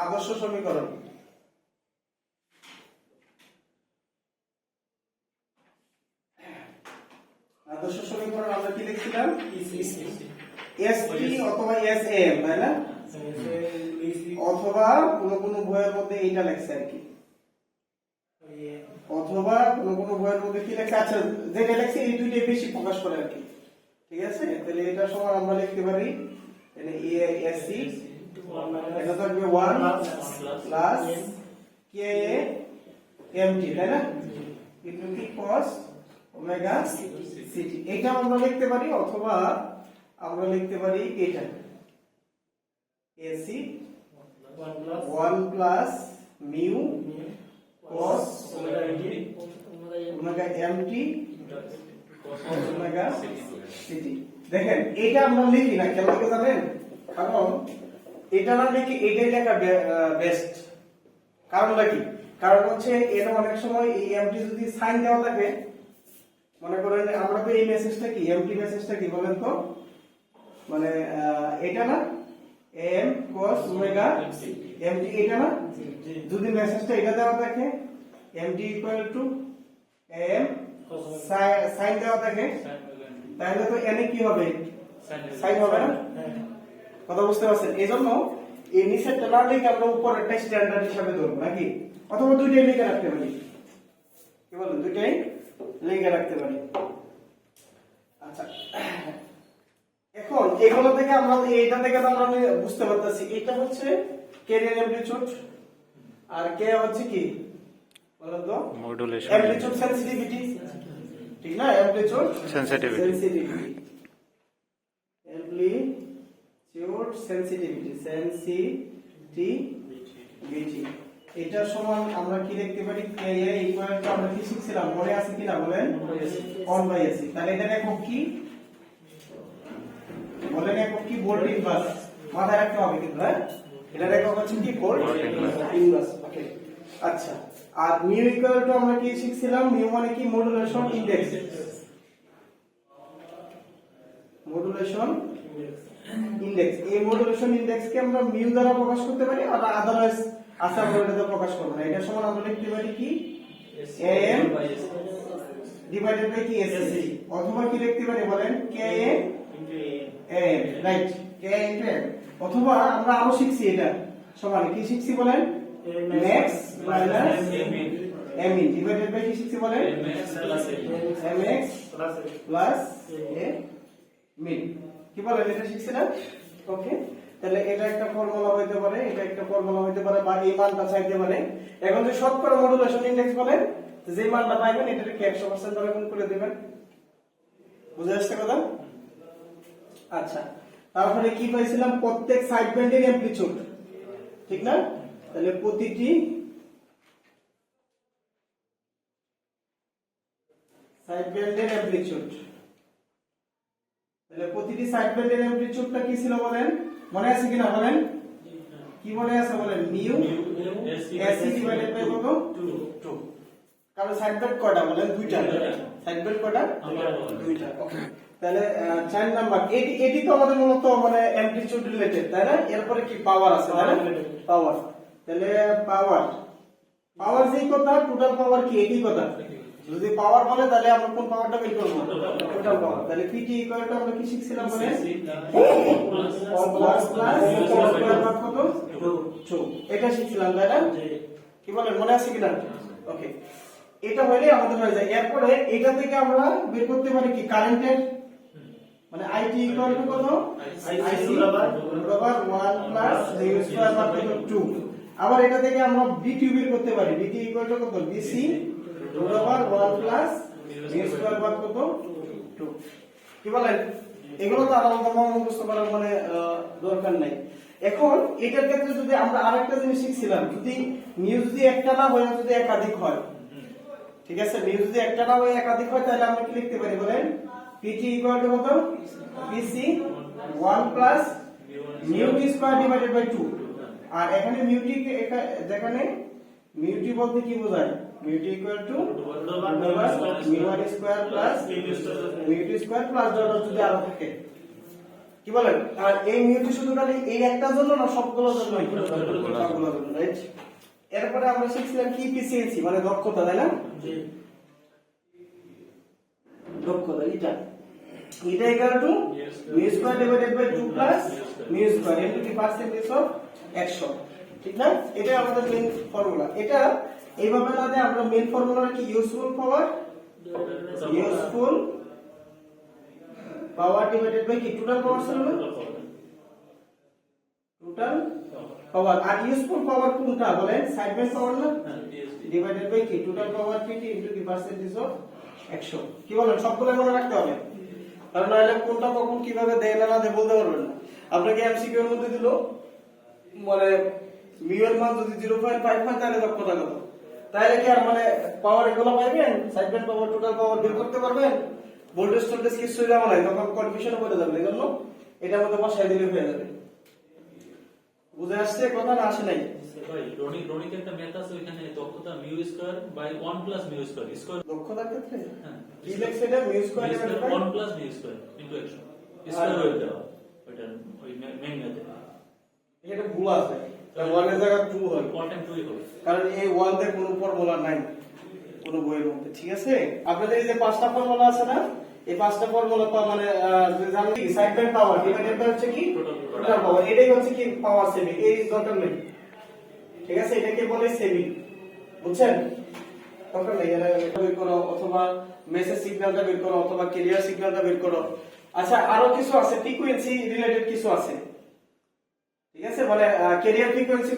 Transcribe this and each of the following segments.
আদর্শ সমীকরণ। আদর্শ সমীকরণ আমরা কি লিখছিলাম? এসটি অথবা এসএম, তাই না? অথবা কোন বইয়ের মধ্যে এইটা লেখছে আর কি, অথবা কোন বইয়ের মধ্যে কি লেখছে, আচ্ছা যেটা লেখছে এই দুইটাই বেশি প্রকাশ করে আর কি। ঠিক আছে, তাহলে এটা সমান আমরা লিখতে পারি তাহলে এসি এটা থাকবে 1 প্লাস কে এমটি, তাই না, ইনটু কি cos ওমেগা সিটি। এটা আমরা লিখতে পারি, অথবা আমরা লিখতে পারি এটা AC 1 plus mu cos omega mt cos omega ct. দেখেন এটা আমরা লিখি না কেন লিখে জানেন? কারণ এটা না লিখে এটাই লেখা বেস্ট। কারণটা কি? কারণ হচ্ছে এটা অনেক সময় এই এমটি যদি সাইন দেওয়া থাকে, মনে করেন আমরা তো এই মেসেজটা কি এমটি মেসেজটা কি বলেন তো, মানে এটা না এম cos ওমেগা এমটি, এটা না, যদি মেসেজটা এটা দেওয়া থাকে mt equal to m sine দেওয়া থাকে, তাহলে তো এনে কি হবে, সাইন হবে না। কথা বুঝতে পারছেন? এইজন্য এই নিচেরটা না লিখে আমরা উপরেরটা স্ট্যান্ডার্ড হিসাবে ধরব নাকি, অথবা দুইটাই লিখে রাখতে পারি। কি বলেন? দুইটাই লিখে রাখতে পারি। আচ্ছা, এখন এগুলো থেকে আমরা এইটা থেকে তো আমরা বুঝতে পারতেছি এটা হচ্ছে ক্যারিয়ার অ্যামপ্লিটিউড, আর কে হচ্ছে কি বলেন তো, মডুলেশন অ্যামপ্লিটিউড সেনসিটিভিটি, ঠিক না, অ্যামপ্লিটিউড সেনসিটিভিটি সেনসিটিভিটি। এটা সমান আমরা কি লিখতে পারি, কে এ ইকুয়াল টু, আমরা কি শিখছিলাম মনে আছে কিনা বলেন, 1/ac। তাহলে এটা একক কি বলেন, একক কি, ভোল্ট ইনভার্স, মাথায় রাখতে হবে কিন্তু, হ্যাঁ এটা একক হচ্ছে কি, ভোল্ট ইনভার্স। ওকে, আচ্ছা, আর মিউ ইকুয়াল টু আমরা কি শিখছিলাম, মিউ মানে কি, মডুলেশন ইনডেক্স, মডুলেশন ইনডেক্স। এই মডুলেশন ইনডেক্স কে আমরা মিউ দ্বারা প্রকাশ করতে পারি, আর আদারওয়াইজ আশা করে এটা প্রকাশ করব না। এটা সমান আমরা লিখতে পারি কি, am ডিভাইডেড বাই কি, এসসি, অথবা কি লিখতে পারি বলেন, ka am, right, ka into am। অথবা আমরা আরো শিখছি এটা সমান কি শিখছি বলেন, max minus min divided by কি শিখছি বলেন, mx প্লাস a min। কি বলেন, এটা শিখছি না? ওকে, তাহলে এটা একটা ফর্মুলা হইতে পারে, এটা একটা ফর্মুলা হইতে পারে, বা এই মানটা চাইতে পারে। এখন যে শতকরা মডুলেশন ইনডেক্স বলেন, যে মানটা পাইবেন এটাকে 100% ধরে গুণ করে দিবেন। বুঝে আসছে কথা? আচ্ছা, তারপরে কি পাইছিলাম, প্রত্যেক সাইড ব্যান্ডের অ্যামপ্লিটিউড, ঠিক না? তাহলে প্রতিটি সাইড ব্যান্ডের অ্যামপ্লিটিউড, তাহলে প্রতিটি সাইড ব্যান্ডের অ্যামপ্লিটিউডটা কি ছিল বলেন, মনে আছে কিনা বলেন, কি মনে আছে বলেন, মিউ এসি ডিভাইডেড বাই কত, 2। কারণ সাইড ব্যান্ড কয়টা বলেন, দুইটা। সাইড ব্যান্ড কয়টা, দুইটা। ওকে, তাহলে 4 নাম্বার, এটি তো আমাদের মূলত মানে অ্যামপ্লিটিউড রিলেটেড, তাই না? এরপরে কি পাওয়ার আছে, তাই না, পাওয়ার। তাহলে পাওয়ার যেই কথা, টোটাল পাওয়ার কি একই কথা। যদি পাওয়ার বলে তাহলে আমরা কোন পাওয়ারটা বের করব, টোটাল পাওয়ার। তাহলে পিটি ইকুয়াল টু আমরা কি শিখছিলাম বলেন, প্লাস প্লাস স্কয়ার ভাগ কত, 2। এটা শিখছিলাম, তাই না? কি বলেন, মনে আছে কিনা? ওকে, এটা হইলে আমাদের হয়ে যায়। এরপরে এটা থেকে আমরা বের করতে পারি কি, কারেন্টের মানে আইটি ইকুয়াল টু কত, আইসি বরাবর 1 প্লাস মিউ স্কয়ার ভাগ কত, 2। আবার এটা থেকে আমরা বিটি বের করতে পারি, বিটি ইকুয়াল টু কত, বিসি বরাবর 1 প্লাস মিউ স্কয়ার ভাগ কত, 2। কি বলেন, এগুলো তো আলাদা মুখস্থ করার মানে দরকার নাই। এখন এটার ক্ষেত্রে যদি আমরা আরেকটা জিনিস শিখছিলাম, যদি মিউ যদি একটা না হয়, যদি একাধিক হয়, ঠিক আছে, মিউ যদি একটা না হয় একাধিক হয়, তাহলে আমরা কি লিখতে পারি বলেন, পিটি ইকুয়াল টু কত, PC 1 plus mu T square divided by 2। আর এখানে মিউটি, যেখানে মিউটি বলতে কি বোঝায়, mu T equal to mu one square plus mu T square plus dot যদি আরো থাকে। কি বলেন, আর এই মিউটি শুধু খালি এই একটার জন্য না, সবগুলোর জন্য, সবগুলোর পারবেন, রাইট? এরপরে আমরা শিখছিলাম কি এফিসিয়েন্সি মানে দক্ষতা, তাই না? জি, দক্ষতা। এটা equal to mu square divided by 2 plus mu square into কি পার্সেন্টেজ অফ 100, ঠিক না? এটা আমাদের মেইন ফর্মুলা। এটা এইভাবে না দিয়ে আমরা মেইন ফর্মুলাটা কি ইউজফুল পাওয়ার ডিভাইডেড বাই কি টোটাল পাওয়ার ছিল না, টোটাল পাওয়ার। আর ইউজফুল পাওয়ার কোনটা বলেন? সাইড বাই পাওয়ার না, ডিভাইডেড বাই কি টোটাল পাওয়ার pt ইনটু কি পার্সেন্টেজ অফ 100। কি বলেন? সবগুলো মনে রাখতে হবে, কারণ নাহলে কোনটা কখন কিভাবে দেয় না দেয় বলতে পারবেন না। আপনাকে এমসিকিউ এর মধ্যে দিল মানে মিউ এর মান যদি 0.5 হয় তাহলে দক্ষতা কত, তাহলে কি আর মানে পাওয়ার এগুলো পাইবেন? Side by power total power বের করতে পারবেন? ভোল্টেজ টোল্টেজ কিছু যাবে না, তখন কনফিউশনে পড়ে যাবে। এজন্য এটার মধ্যে বসাই দিলে হয়ে যাবে। বুঝে আসছে কথা না আসে নাই? ভাই রনিক একটা ম্যাথ আছে ওখানে দক্ষতা mu square by 1 plus mu square square দক্ষতার ক্ষেত্রে হ্যাঁ কি লেখছে? এটা mu square divided by 1 plus mu square into 100 square হয়ে যাবে ওটা ওই মেইন ম্যাথে। এটা ভুল আছে, 1 এর জায়গায় 2 হয়, 1 টাইম 2 হবে, কারণ এই 1 তে কোনো ফর্মুলা নাই কোনো বইয়ের মধ্যে, ঠিক আছে? আপনাদের এই যে পাঁচটা ফর্মুলা আছে না, এই পাঁচটা ফর্মুলা মানে জানেন কি side by power divided by হচ্ছে কি টোটাল পাওয়ার, এটাই হচ্ছে কি পাওয়ার সেভিং। এই দরকার নেই, ঠিক আছে? এটাকে বলে সেভিং, বুঝছেন? দরকার নেই এটা বের করো, অথবা মেসেজ সিগন্যালটা বের করো, অথবা ক্যারিয়ার সিগন্যালটা বের করো। আচ্ছা, আরো কিছু আছে, ফ্রিকোয়েন্সি রিলেটেড কিছু আছে, ঠিক আছে? মানে ক্যারিয়ার ফ্রিকোয়েন্সি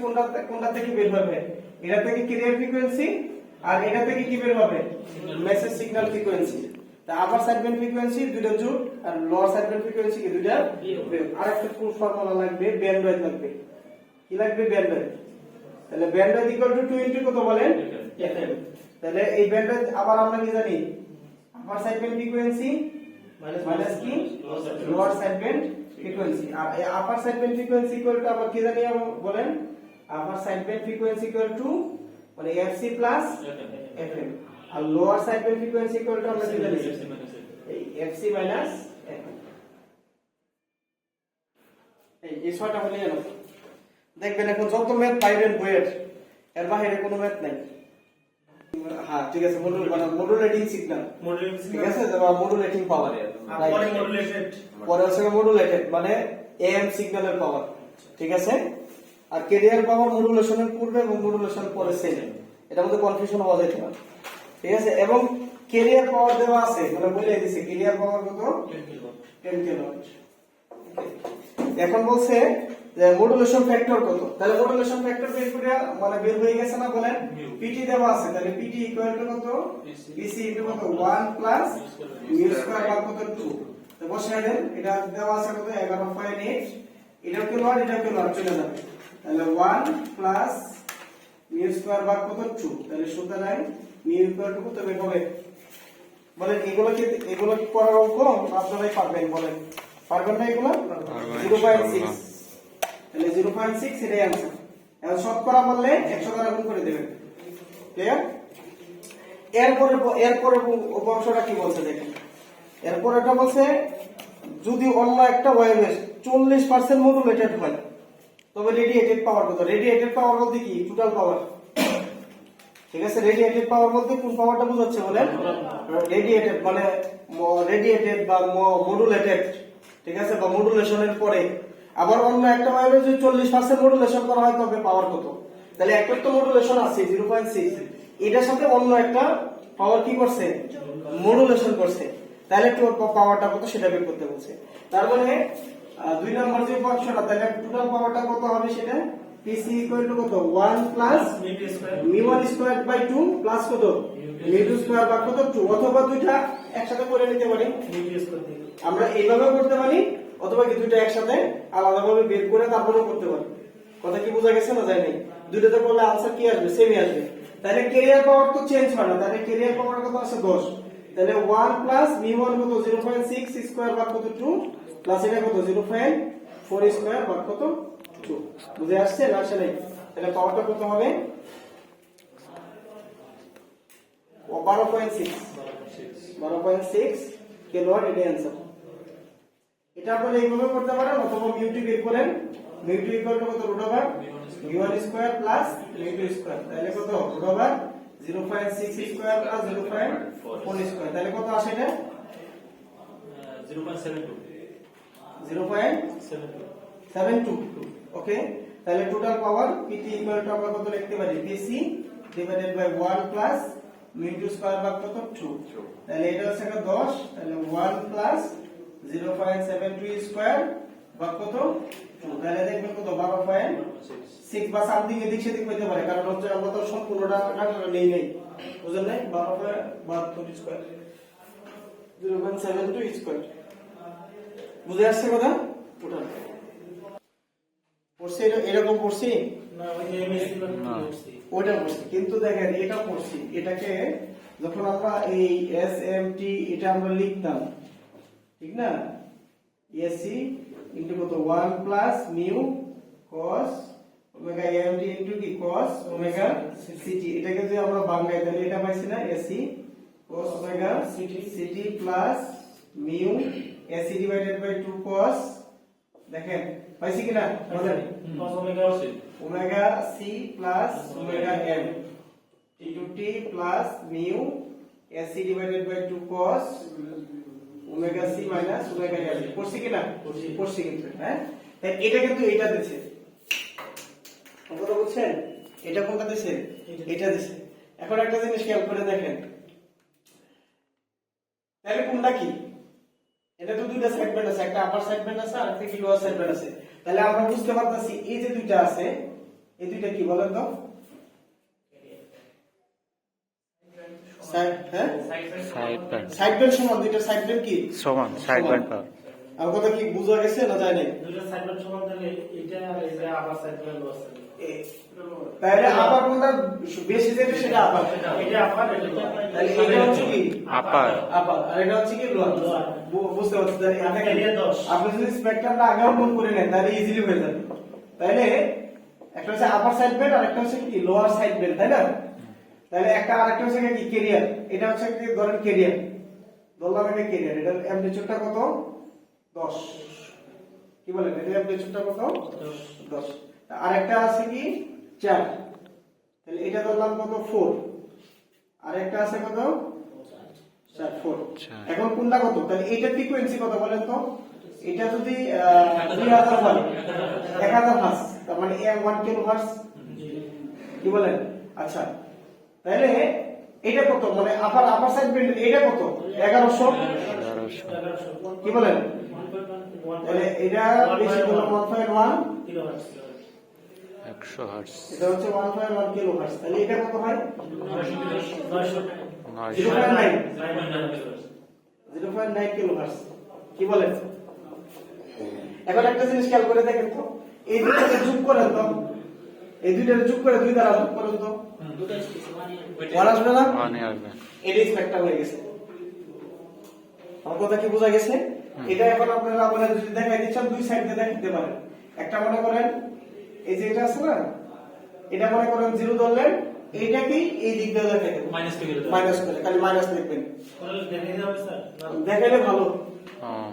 কোনটা থেকে বের হবে? এটা থেকে ক্যারিয়ার ফ্রিকোয়েন্সি, আর এটা থেকে কি বের হবে? Message signal frequency. তা আপার সাইডব্যান্ড ফ্রিকোয়েন্সি দুটো জোট, আর লোয়ার সাইডব্যান্ড ফ্রিকোয়েন্সি কি দুটো বিয়োগ। আরেকটা ফুল ফর্মুলা লাগবে, ব্যান্ডউইথ লাগবে। কি লাগবে? ব্যান্ডউইথ। তাহলে ব্যান্ডউইথ ইকুয়াল টু 2 ইনটু কত বলেন? FM। তাহলে এই ব্যান্ডউইথ আবার আমরা কি জানি? আপার সাইডব্যান্ড ফ্রিকোয়েন্সি মাইনাস কি লোয়ার সাইডব্যান্ড ফ্রিকোয়েন্সি। আর এই upper sideband frequency equal to আবার কি জানি বলেন? Upper sideband frequency equal to মানে FC প্লাস FM, আর lower sideband frequency equal to আমরা কি জানি? এই FC মাইনাস FM। এই ছয়টা হলে গেল। দেখবেন এখন যত ম্যাথ পাইবেন বইয়ের, এর বাইরে কোনো ম্যাথ নাই। হ্যাঁ, ঠিক আছে। মডুলেটিং সিগন্যাল, ঠিক আছে? মডুলেটিং পাওয়ার, পরে হচ্ছে মডুলেটেড মানে AM সিগন্যালের পাওয়ার, ঠিক আছে? আর ক্যারিয়ার পাওয়ার মডুলেশনের পূর্বে এবং মডুলেশন পরে সেম, এটার মধ্যে কনফিউশন হওয়া যায় না, ঠিক আছে? এবং ক্যারিয়ার পাওয়ার দেওয়া আছে, মানে বলে দিয়েছে ক্যারিয়ার পাওয়ার কত? 10 কিলোওয়াট। এখন বলছে যে মডুলেশন ফ্যাক্টর কত? তাহলে মডুলেশন ফ্যাক্টর বের করে মানে বের হয়ে গেছে না বলেন? PT দেওয়া আছে, তাহলে PT ইকুয়াল টু কত? PC ইনটু কত? 1 প্লাস মিউ স্কয়ার ভাগ কত 2। তো বসাই দেন, এটা দেওয়া আছে কত? 11.8। এটা কিলোওয়াট, এটা কিলোওয়াট চলে যাবে। তাহলে 1 প্লাস মিউ স্কয়ার ভাগ কত 2। তাহলে সুতরাং মিউ ইকুয়াল টু কত বের হবে বলেন? এগুলো কি করার অঙ্ক আপনারাই পারবেন বলেন? পারবেন না এগুলো? 0.6। তাহলে 0.6 এটাই आंसर। এখন শতকরা বললে 100 দ্বারা গুণ করে দিবেন, ক্লিয়ার? এরপরে অংশটা কি বলছে দেখেন। এরপর এটা বলছে যদি অন্য একটা ওয়েভের 40% মডুলেটেড হয় তবে রেডিয়েটেড পাওয়ার কত? রেডিয়েটেড পাওয়ার বলতে কি? টোটাল পাওয়ার, ঠিক আছে? রেডিয়েটেড পাওয়ার বলতে কোন পাওয়ারটা বোঝাচ্ছে বলেন? রেডিয়েটেড মানে রেডিয়েটেড বা মডুলেটেড, ঠিক আছে? বা মডুলেশনের পরে আবার অন্য একটা ওয়েভে যদি 40% মডুলেশন করা হয় তবে পাওয়ার কত? তাহলে একটা তো মডুলেশন আছে 0.6, এটার সাথে অন্য একটা পাওয়ার কি করছে? মডুলেশন করছে, তাহলে পাওয়ারটা কত সেটা বের করতে বলছে। তার মানে 2 নম্বর যে অংশটা, তাহলে টোটাল পাওয়ারটা কত হবে সেটা? PC ইকুয়াল টু কত? 1 plus mu1 square by 2 plus কত? mu2 স্কয়ার বাই কত 2, অথবা দুইটা একসাথে করে নিতে পারি, আমরা এইভাবেও করতে পারি, অথবা কি দুইটা একসাথে আলাদাভাবে বের করে তারপরেও করতে পারি। কথা কি বোঝা গেছে না? যায় নাই? দুইটাতে করলে आंसर কি আসবে? সেমই আসবে। তাহলে ক্যারিয়ার পাওয়ার তো চেঞ্জ হয় না, তাহলে ক্যারিয়ার পাওয়ার কত আছে? 10। তাহলে 1 প্লাস mu1 কত? 0.6 স্কয়ার বাই কত 2 প্লাস এটা কত? 0.4 স্কয়ার বাই কত 2। বুঝে আসছে না আসলে? তাহলে পাওয়ারটা কত হবে? 12.6 কিলোওয়াট, এটাই आंसर। এটা আপনারা এইভাবে করতে পারেন, অথবা মিউ2 বের করেন। মিউ2 ইকুয়াল টু কত? Root over v1 square plus mu two square, তাহলে কত? রুট ওভার 0.6 স্কয়ার প্লাস 0.4 স্কয়ার, তাহলে কত আসে এটা? 0.72 0.72। ওকে, তাহলে total power pt equal to আমরা কত লিখতে পারি? pc divided by 1 plus mu two square ভাগ কত? 2। তাহলে এটা হচ্ছে 10, তাহলে 1 প্লাস 0.72 স্কয়ার ভাগ কত? 2, তাহলে দেখবেন কত? 12.6 বা সামথিং এদিক সেদিক হতে পারে, কারণ হচ্ছে আমরা তো সম্পূর্ণটা কাটা নেই বুঝলেন নাই? 12.72 স্কয়ার 0.72 স্কয়ার, বুঝে আসছে কথা? টোটাল পড়ছি, এরকম পড়ছি না ওই এমএসসি করছি। ওটা পড়ছি, কিন্তু দেখেন এটা পড়ছি, এটাকে যখন আমরা এই এসএমটি এটা আমরা লিখতাম, ঠিক না? এসি ইনটু কত? 1 plus mu cos omega mt into কি? cos ওমেগা সিটি, এটাকে যদি আমরা বাংলায় তাহলে এটা পাইছি না? AC cos omega ct plus mu AC divided by 2 cos, দেখেন পাইছি কিনা? বলেন। cos omega omega c plus omega m into t plus mu AC divided by 2 cos omega c minus omega m, পড়ছি কিনা? পড়ছি কিন্তু, হ্যাঁ। তাই এটা কিন্তু এটা দিছে, কথা বুঝছেন? এটা কোনটা দিছে? এটা দিছে। এখন একটা জিনিস খেয়াল করে দেখেন, তাহলে কোনটা কি? এটা তো দুইটা সেগমেন্ট আছে, একটা আপার সেগমেন্ট আছে আর একটা কি লোয়ার সেগমেন্ট আছে। তাহলে আমরা বুঝতে পারতেছি এই যে দুইটা আছে, এই দুইটা কি বলেন তো? সাইড বেন্ড সমান, দুইটা সাইড বেন্ড কি সমান? Side by power. আমার কথা কি বোঝা গেছে না যায় নাই? দুটো সাইড সমান, তাহলে এটা আর এই যে আবার সাইড লোয়ার সাইড, তাহলে আপার কোনটা বেশি যেটা সেটা আপার, এটা আবার তাহলে এটা হচ্ছে কি? আপার। আপার, আর এটা হচ্ছে কি? লোয়ার। বুঝতে পারছেন? তাহলে এরিয়া 10। আপনি যদি স্পেকট্রামটা আগেও মন করে নেন তাহলে ইজিলি হয়ে যাবে। তাহলে একটা হচ্ছে আপার সাইড বেন্ড আর একটা হচ্ছে কি? লোয়ার সাইড বেন্ড, তাই না? তাহলে একটা আরেকটা হচ্ছে কি? ক্যারিয়ার। এটা হচ্ছে কি? ধরেন ক্যারিয়ার, ধরলাম এটা ক্যারিয়ার, এটা অ্যামপ্লিটিউডটা কত? 10। কি বলেন? এটা অ্যামপ্লিটিউডটা কত? 10। আরেকটা আছে কি? 4, তাহলে এটা ধরলাম কত? 4। আরেকটা আছে কত? 4। এখন কোনটা কত? তাহলে এটা ফ্রিকোয়েন্সি কত বলেন তো? এটা যদি 2000 হয়, 1000 হার্টজ, তার মানে 1 কিলোহার্টজ, কি বলেন? আচ্ছা, তাহলে এটা কত? মানে আপার সাইড বেন্ড এটা কত? 1100, কি বলেন? তাহলে এটা বেশি হলো 1.1 কিলোহার্টজ, 100 হার্টজ। এটা হচ্ছে 1.1 কিলোহার্টজ, তাহলে এটা কত হয়? 900 0.9 900 0.9 কিলোহার্টজ, কি বলেন? এখন একটা জিনিস খেয়াল করে দেখেন তো, এই দুটোকে যোগ করেন তো, এই দুইটাকে যোগ করে 2 দ্বারা যোগ করেন তো, 1 আসবে না? মানে আসবে। এটা স্পেকট্রাম হয়ে গেছে। আমার কথা কি বোঝা গেছে? এটা এখন আপনারা মানে যদি দেখাই দিচ্ছেন, দুই সাইড দিয়ে দেখাতে পারেন। একটা মনে করেন এই যে এটা আছে না, এটা মনে করেন 0 ধরলেন, এইটা কি? এই দিক দিয়ে দেখাই দেব, মাইনাস করে দেব। মাইনাস করে, খালি মাইনাস লিখবেন, তাহলে দেখে যাবে স্যার। দেখাইলে ভালো, হ্যাঁ।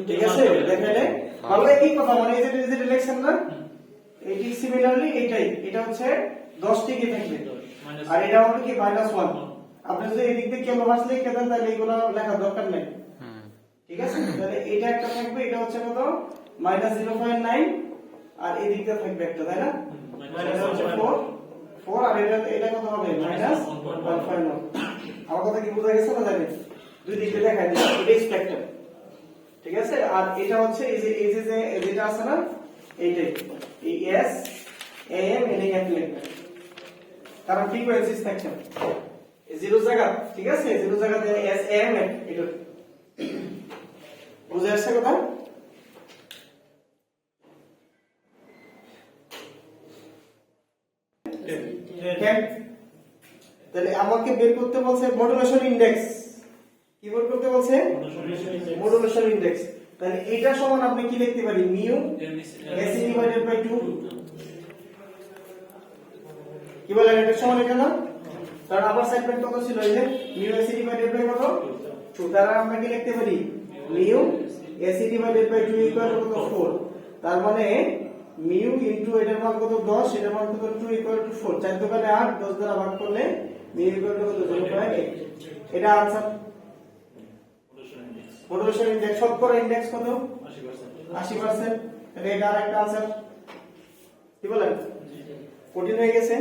ঠিক আছে? দেখাইলে ভালো। একই কথা, মানে এই যে যেটা লিখছেন না, এটি সিমিলারলি এটাই, এটা হচ্ছে 10 টিকে থাকবে, আর এটা হলো কি? -1। আপনি যদি এই দিক দিয়ে কিলোহার্টজ লিখে দেন তাহলে এগুলো লেখার দরকার নেই, ঠিক আছে? তাহলে এটা একটা থাকবে, এটা হচ্ছে কত? -0.9, আর এই দিকটা থাকবে একটা, তাই না? -4 আর এটা কত হবে? -1.1। আমার কথা কি বোঝা গেছে না জানেন? দুই দিকে দেখাই দিই, এটা স্পেকট্রাম, ঠিক আছে? আর এটা হচ্ছে এই যে যেটা আছে না, এইটাই, এই এস এম এনে এক লিখবেন, কারণ ফ্রিকোয়েন্সি স্পেকট্রাম 0 জায়গা, ঠিক আছে? 0 জায়গাতে এস এম এটা বুঝে আসছে কথা? তাহলে আমাকে বের করতে বলছে মডুলেশন ইনডেক্স। কি বের করতে বলছে? Modulation index. তাহলে এটা সমান আপনি কি লিখতে পারি? মিউ এসি ডিভাইডেড বাই 2, কি বলেন? এটা সমান এটা না? কারণ আপার সাইড বেন্ড কত ছিল? এই যে মিউ এসি ডিভাইডেড বাই কত? 2। তাহলে আমরা কি লিখতে পারি? Mu AC divided by 2 equal to কত 4 তার মানে মিউ ইনটু এটার মান কত 10 এটার মান কত 2 ইকুয়াল টু 4 4 দোকানে 8 10 দ্বারা ভাগ করলে মিউ ইকুয়াল টু কত 0.8 এটা आंसर পটেনশিয়াল ইনডেক্স শতকরা ইনডেক্স কত 80% তাহলে এটা আরেকটা आंसर কি বলেন কঠিন হয়ে গেছে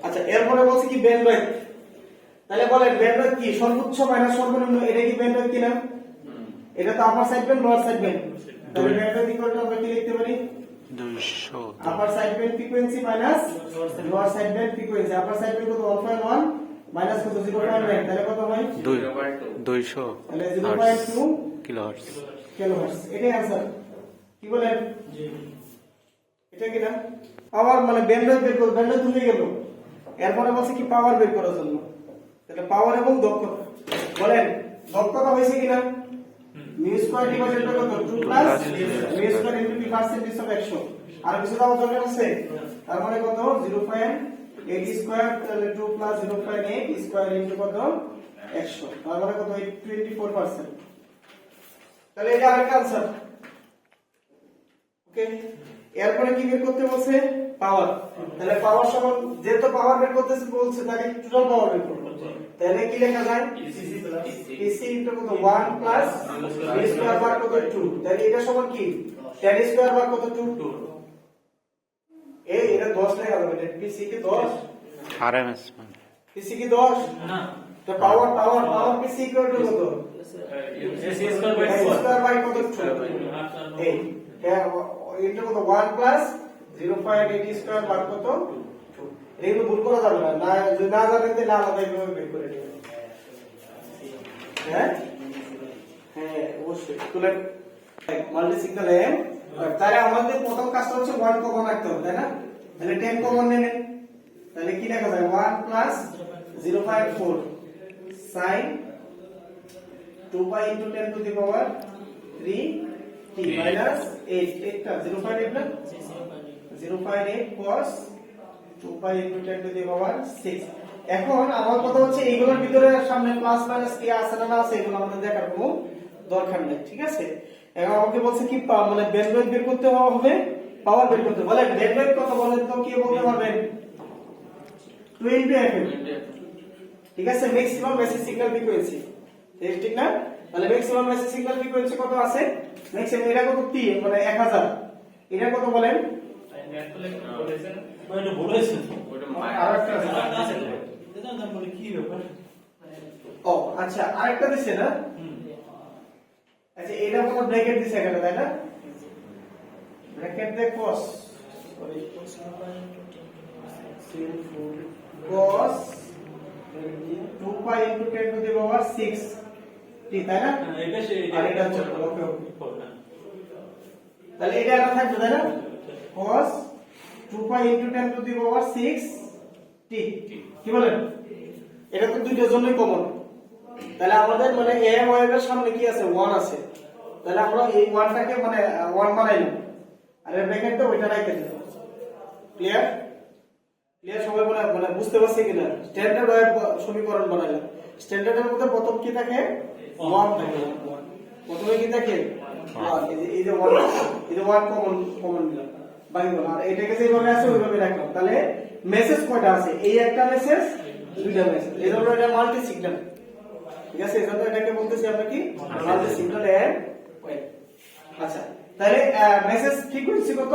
আচ্ছা এরপরে বলছে কি ব্যান্ডউইথ তাহলে বলেন ব্যান্ডউইথ কি সর্বোচ্চ মাইনাস সর্বনিম্ন এটা কি ব্যান্ডউইথ কি না এটা তো আপার side band lower side band তাহলে ব্যান্ডউইথ ইকুয়াল টু আমরা কি লিখতে পারি 200 আপার side band frequency minus lower side band frequency আপার সাইড ব্যান্ড কত 1.1 মাইনাস কত 0.9 তাহলে কত হয় 200 তাহলে 0.2 কিলোহার্টজ কিলোহার্টজ এটাই आंसर কি বলেন এটা কি না পাওয়ার মানে ব্যান্ডউইথ বের করব ব্যান্ডউইথ হয়ে গেল এরপরে বলছে কি পাওয়ার বের করার জন্য তাহলে পাওয়ার এবং দক্ষতা বলেন দক্ষতা হইছে কিনা মিউ স্কয়ার ডিভাইডেড বাই কত 2 plus mu square into P percentage of 100 আর কিছু দাও দরকার আছে তার মানে কত 0.8 স্কয়ার তাহলে 2 প্লাস 0.8 স্কয়ার ইনটু কত 100 তার মানে কত 24% তাহলে এটা আরেকটা आंसर ওকে এরপরে কি বের করতে বলছে পাওয়ার তাহলে পাওয়ার সমান যেহেতু পাওয়ার বের করতে বলছে তাহলে টোটাল পাওয়ার বের করব তাহলে কি লেখা যায় PC ইনটু কত 1 প্লাস v স্কয়ার বার কত 2 তাহলে এটা সমান কি tan স্কয়ার বার কত 2 এই এটা 10 লেখা যাবে PC কি 10 আরএমএস PC কি 10 না তো পাওয়ার PC ইকুয়াল টু কত AC square by a square by কত 2 এই হ্যাঁ এটা কত 1 প্লাস 0.8 স্কয়ার বার কত 2 এগুলো ভুল করা যাবে না না যদি না জানেন তাহলে আলাদা ভাবে বের করে নেবেন হ্যাঁ হ্যাঁ অবশ্যই তুলে মাল্টি সিগন্যাল এ তাহলে আমাদের প্রথম কাজটা হচ্ছে 1 কমন রাখতে হবে তাই না তাহলে 10 কমন নেবেন তাহলে কি লেখা যায় 1 plus 0.4 sin 2 pi into 10 to the power 3 t minus 8 এটা 0.8 না 0.8 cos 2 pi into 10 to the power 6 এখন আমার কথা হচ্ছে এইগুলোর ভিতরে সামনে প্লাস মাইনাস কি আছে না আছে এগুলো আমাদের দেখার কোনো দরকার নেই ঠিক আছে এখন আমাকে বলছে কি মানে ব্যান্ডউইথ বের করতে হবে পাওয়ার বের করতে বলে ব্যান্ডউইথ কত বলেন তো কি বলতে পারবেন 20 FM ঠিক আছে ম্যাক্সিমাম মেসেজ সিগন্যাল ফ্রিকোয়েন্সি ঠিক না তাহলে ম্যাক্সিমাম মেসেজ সিগন্যাল ফ্রিকোয়েন্সি কত আছে ম্যাক্সিমাম এটা কত 3 মানে 1000 এটা কত বলেন মানে বলেছেন আরেকটা আছে এটা না বলে কি ব্যাপার ও আচ্ছা আরেকটা দিছে না আচ্ছা এটা কোনো ব্র্যাকেট দিছে এখানে তাই না bracket they cos sorry cos 2 pi into 10 to the power 6 ঠিক তাই না এটা সে আর এটা হচ্ছে ওকে তাহলে এটা না থাকবে তাই না cos 2 pi into 10 to the power 6 t কি বলেন এটা তো দুইটার জন্যই কমন তাহলে আমাদের মানে a ওয়েভের সামনে কি আছে 1 আছে তাহলে আমরা এই 1টাকে মানে 1 বানাইলাম আর এর ব্র্যাকেটটা ওইটা রাখতে দেব ক্লিয়ার ক্লিয়ার সবাই মানে বুঝতে পারছে কিনা স্ট্যান্ডার্ড ওয়েভ সমীকরণ বানাইলাম স্ট্যান্ডার্ডের মধ্যে প্রথম কি থাকে 1 থাকে প্রথমে কি থাকে 1 এই যে 1 কমন নিলাম বাকি বল আর এটাকে যেভাবে আছে ওইভাবে রাখলাম তাহলে মেসেজ কয়টা আছে এই একটা মেসেজ দুইটা মেসেজ এজন্য এটা মাল্টি সিগন্যাল ঠিক আছে এজন্য এটাকে বলতেছি আমরা কি মাল্টি সিগন্যাল এন্ড ওয়েভ আচ্ছা তাহলে মেসেজ ফ্রিকোয়েন্সি কত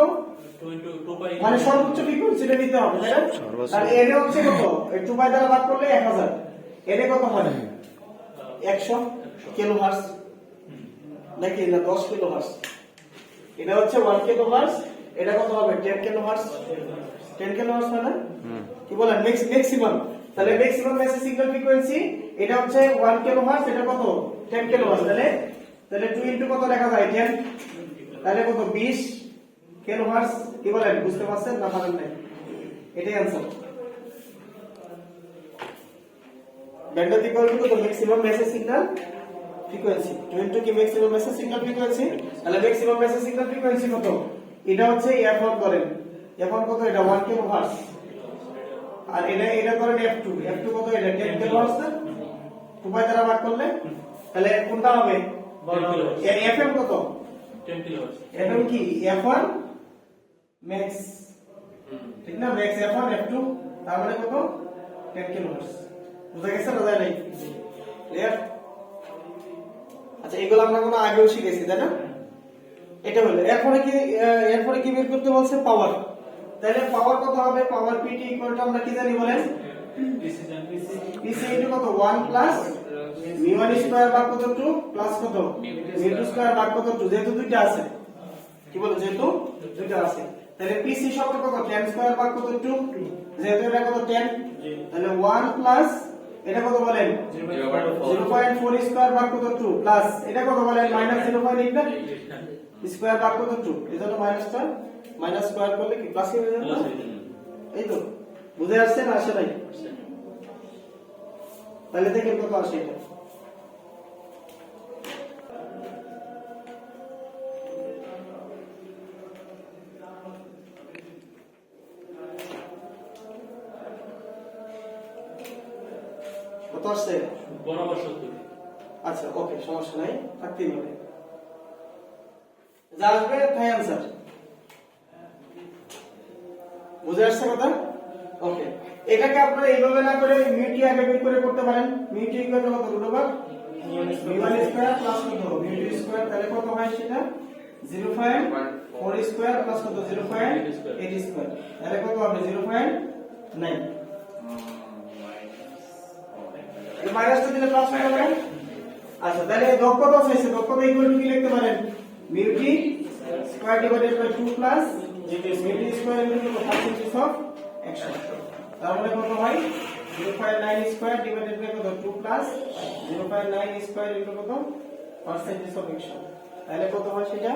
2 পাই মানে সর্বোচ্চ ফ্রিকোয়েন্সিটা নিতে হবে তাই না তাহলে এনে হচ্ছে কত 2 পাই দ্বারা ভাগ করলে 1000 এনে কত হয় 100 কিলোহার্টজ নাকি না 10 কিলোহার্টজ এটা হচ্ছে 1 কিলোহার্টজ এটা কত হবে 10 কিলোহার্টজ 10 কিলোহার্টজ মানে কি বলেন ম্যাক্সিমাম তাহলে ম্যাক্সিমাম মেসেজ সিগন্যাল ফ্রিকোয়েন্সি এটা হচ্ছে 1 কিলোহার্টজ এটা কত 10 কিলোহার্টজ তাহলে 2 ইনটু কত লেখা যায় 10 তাহলে কত 20 কিলোহার্টজ কি বলেন বুঝতে পারছেন না পারেন নাই এটাই आंसर ব্যান্ডউইথ ইকুয়াল টু কত ম্যাক্সিমাম মেসেজ সিগন্যাল ফ্রিকোয়েন্সি 2 কি ম্যাক্সিমাম মেসেজ সিগন্যাল ফ্রিকোয়েন্সি তাহলে ম্যাক্সিমাম মেসেজ সিগন্যাল ফ্রিকোয়েন্সি কত এটা হচ্ছে f1 ধরেন f1 কত এটা 1 কিলোহার্টজ আর এটা ধরেন f2 কত এটা 10 কিলোহার্টজ না 2 বাই দ্বারা ভাগ করলে তাহলে কোনটা হবে? এফএম কত? 10 কিলোহার্টজ। এফএম কি? F1 ম্যাক্স, ঠিক না? ম্যাক্স F1 F2, তার মানে কত? 10 কিলোহার্টজ। বুঝা গেছে না যায় নাই? ক্লিয়ার? আচ্ছা, এগুলো আমরা কোনো আগেও শিখেছি তাই না? এটা হলো এরপরে কি বের করতে বলছে? পাওয়ার। তাহলে পাওয়ার কত হবে? পাওয়ার পিটি ইকুয়াল টু আমরা কি জানি বলেন? পিসি ইনটু কত? 1 প্লাস মিউ1 স্কয়ার ভাগ কত 2 প্লাস কত মিউ2 স্কয়ার ভাগ কত 2, যেহেতু দুইটা আছে। কি বলে? যেহেতু দুইটা আছে, তাহলে পিসি সমান কত? 10 স্কয়ার ভাগ কত 2, যেহেতু এটা কত 10, তাহলে 1 প্লাস এটা কত বলেন? 0.4 স্কয়ার ভাগ কত 2 প্লাস এটা কত বলেন? মাইনাস 0.8 না স্কয়ার ভাগ কত 2, এজন্য মাইনাসটা মাইনাস স্কয়ার করলে কি প্লাস হয়ে যাবে? এই তো বুঝে আসছে না? আসে নাই? তাহলে দেখেন কত আসে এটা। কত আসছে? বরাবর 70। আচ্ছা, ওকে, সমস্যা নাই, থাকতেই পারে। যা আসবে তাই आंसर। বুঝে আসছে কথা? ওকে, এটাকে আপনারা এইভাবে না করে মিউটি আগে বের করে করতে পারেন। মিউটি ইকুয়াল টু কত? রুট ওভার মিউ1 স্কয়ার প্লাস কত মিউ2 স্কয়ার, তাহলে কত হয় সেটা? 0.4 স্কয়ার প্লাস কত 0.8 স্কয়ার, তাহলে কত হবে? 0.9। এই মাইনাসটা দিলে প্লাস হয়ে যাবে। আচ্ছা, তাহলে দক্ষতা চাইছে, দক্ষতা ইকুয়াল টু কি লিখতে পারেন? Mu T square divided by 2 plus mu T square into percentage of action, তার মানে কত হয়? 0.9 স্কয়ার ডিভাইডেড বাই কত 2 প্লাস 0.9 স্কয়ার ইনটু কত পার্সেন্টেজ অফ অ্যাকশন, তাহলে কত হয় সেটা?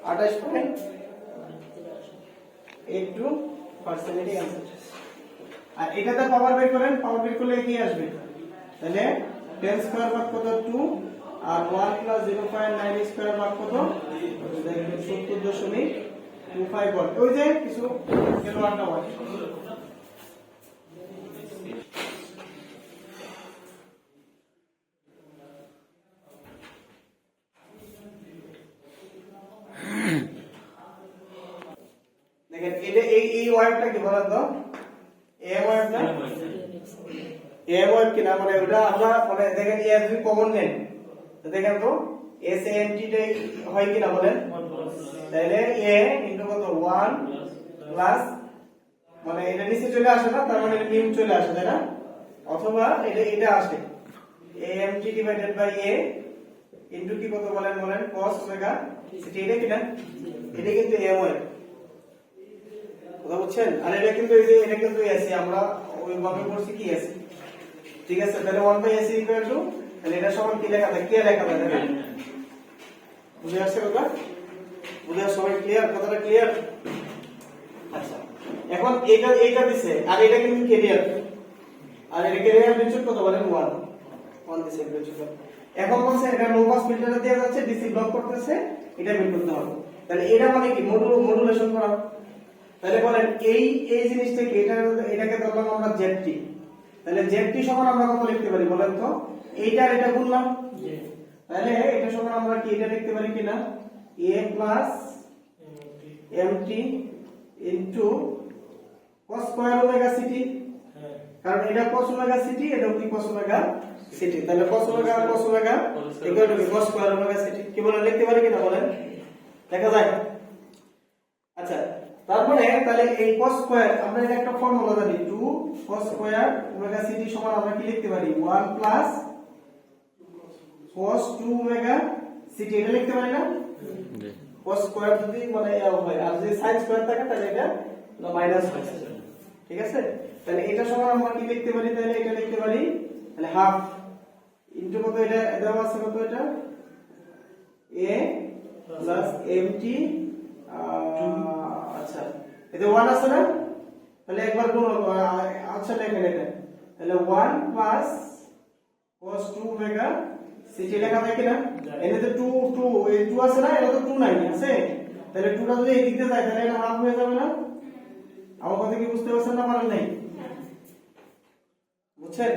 28.82% এর आंसर। আর এটাতে পাওয়ার বের করেন, পাওয়ার বের করলে কি আসবে? তাহলে 10 স্কয়ার ভাগ কত 2 আর 1 প্লাস 0.9 স্কয়ার ভাগ কত? দেখবেন 70.25 ওয়াট। ওই যে কিছু গেল আন্ডা ওয়াট। দেখেন এটা এই ওয়াটটা কি বলেন তো? এ ওয়াট না? এ ওয়াট কি না? মানে ওটা আমরা মানে দেখেন এ যদি কমন নেন তো দেখেন তো এস এম টি টাই হয় কি না বলেন? তাহলে এ ইনটু কত 1 প্লাস মানে এটা নিচে চলে আসে না, তার মানে মিউ চলে আসে তাই না? অথবা এটা আসে Amt divided by A into কি কত বলেন cos ওমেগা সিটি, এটা কি না? এটা কিন্তু এম ওয়াই, কথা বুঝছেন? আর এটা কিন্তু এই যে এটা কিন্তু এসি, আমরা ওইভাবে করছি কি এসি, ঠিক আছে? তাহলে 1/ac ইকুয়াল টু, তাহলে এটা সমান কি লেখা থাকে? কে লেখা থাকে? বুঝে আসছে কথা? বুঝে আসছে? সবাই ক্লিয়ার? কথাটা ক্লিয়ার? আচ্ছা, এখন এটা দিছে আর এটা কিন্তু ক্যারিয়ার, আর এটা ক্যারিয়ার বিচ্যুত কত বলেন? 1 দিছে বিচ্যুত। এখন বলছে এটা লো পাস ফিল্টারে দেয়া যাচ্ছে, ডিসি ব্লক করতেছে, এটা বের করতে হবে। তাহলে এটা মানে কি? মডুলেশন করা। তাহলে বলেন এই জিনিসটা কি? এটাকে ধরলাম আমরা জেডটি, তাহলে জেডটি সমান আমরা কত লিখতে পারি বলেন তো? এইটা আর এটা গুণলাম, তাহলে এটা সমান আমরা কি এটা লিখতে পারি কিনা? a plus mt into cos square omega city, কারণ এটা cos ওমেগা সিটি, এটা কি cos ওমেগা সিটি, তাহলে cos omega equal two cos square omega city. কি বলেন? লিখতে পারি কিনা বলেন? দেখা যায়। আচ্ছা, তারপরে তাহলে এই cos স্কয়ার আমরা এটা একটা ফর্মুলা জানি, 2 cos স্কয়ার ওমেগা সিটি সমান আমরা কি লিখতে পারি? 1 প্লাস cos 2 ওমেগা সিটি, এটা লিখতে পারি না? cos স্কয়ার যদি মানে হয় আর যদি sin স্কয়ার থাকে তাহলে এটা মাইনাস হয়, ঠিক আছে? তাহলে এটা সমান আমরা কি লিখতে পারি? তাহলে এটা লিখতে পারি তাহলে হাফ ইনটু কত? এটা দেওয়া আছে কত? এটা a প্লাস mt, আচ্ছা এতে 1 আছে না? তাহলে একবার গুণ, আচ্ছা লেখেন এটা, তাহলে 1 প্লাস cos 2 ওমেগা সিটি লেখা থাকে না? এনে তো 2 এই 2 আছে না? এটা তো 2 নাই আছে, তাহলে 2টা যদি এই দিক দিয়ে যায় তাহলে এটা হাফ হয়ে যাবে না? আমার কথা কি বুঝতে পারছেন না? পারেন নাই? বুঝছেন?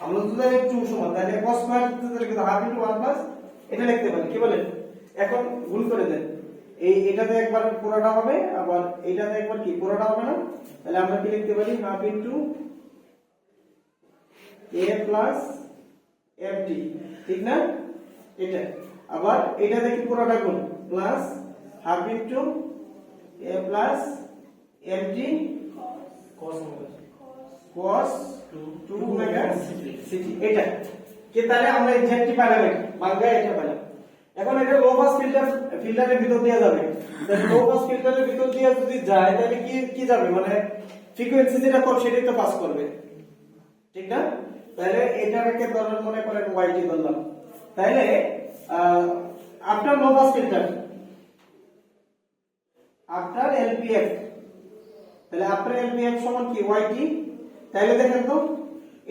আমরা যদি জানি 2 সমান তাহলে cos স্কয়ার তাহলে কিন্তু হাফ ইনটু 1 প্লাস এটা লিখতে পারি কি বলেন এখন গুণ করে দেন এটাতে একবার পুরোটা হবে আবার এটাতে একবার কি পুরোটা হবে না তাহলে আমরা কি লিখতে পারি half into a plus mt ঠিক না এটা আবার এটাতে কি পুরোটা গুণ plus half into a plus mt cos omega cos 2 omega ct এটা কি তাহলে আমরা এক্সাক্টলি পাইলাম এটা বাংলা এটা পাইলাম এখন এটা লো পাস ফিল্টারের ভিতর দিয়ে যাবে তাহলে লো পাস ফিল্টারের ভিতর দিয়ে যদি যায় তাহলে কি যাবে মানে ফ্রিকোয়েন্সি যেটা কম সেটাই তো পাস করবে ঠিক না তাহলে এটাকে ধরুন মনে করেন yt ধরলাম তাহলে after low pass filter after LPF তাহলে আফটার LPF সমান কি yt তাহলে দেখেন তো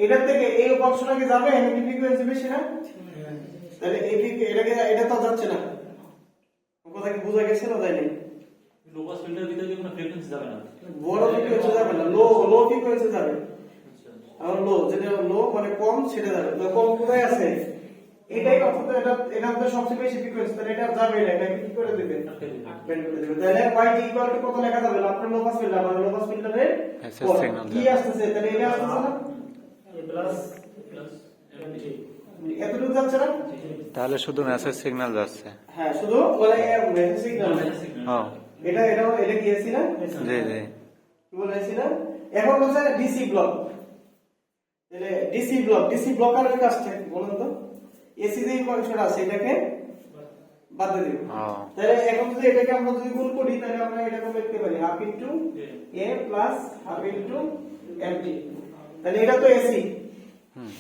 এটা থেকে এই অপশনটা কি যাবে এমনি ফ্রিকোয়েন্সি বেশি না তাহলে এটা তো যাচ্ছে না কথা কি বোঝা গেছে না যায়নি লো পাস ফিল্টার ভিতরে কোনো ফ্রিকোয়েন্সি যাবে না বড় ফ্রিকোয়েন্সি যাবে না লো ফ্রিকোয়েন্সি যাবে আর লো যেটা লো মানে কম সেটা যাবে তো কম কোথায় আছে এটাই অর্থাৎ এটা তো সবচেয়ে বেশি ফ্রিকোয়েন্সি তাহলে এটা যাবে না এটা কি করে দিবেন বের করে দিবেন তাহলে yt ইকুয়াল টু কত লেখা যাবে আপনার লো পাস ফিল্টার মানে লো পাস ফিল্টারের কি আসছে তাহলে এটা আসছে না a প্লাস প্লাস mt এতটুকু যাচ্ছে না তাহলে শুধু মেসেজ সিগন্যাল যাচ্ছে। হ্যাঁ শুধু মানে মেসেজ সিগন্যাল হ্যাঁ এটা কি এসি না জি জি কি বলে এসি না এখন হচ্ছে ডিসি ব্লক তাহলে ডিসি ব্লকারের কাজটা বলুন তো এসি যে ফাংশন আছে এটাকে বাদ দিয়ে দিব হ্যাঁ তাহলে এখন যদি এটাকে আমরা যদি গুণ করি তাহলে আমরা এটাকে লিখতে পারি half into a plus half into mt তাহলে এটা তো এসি হুম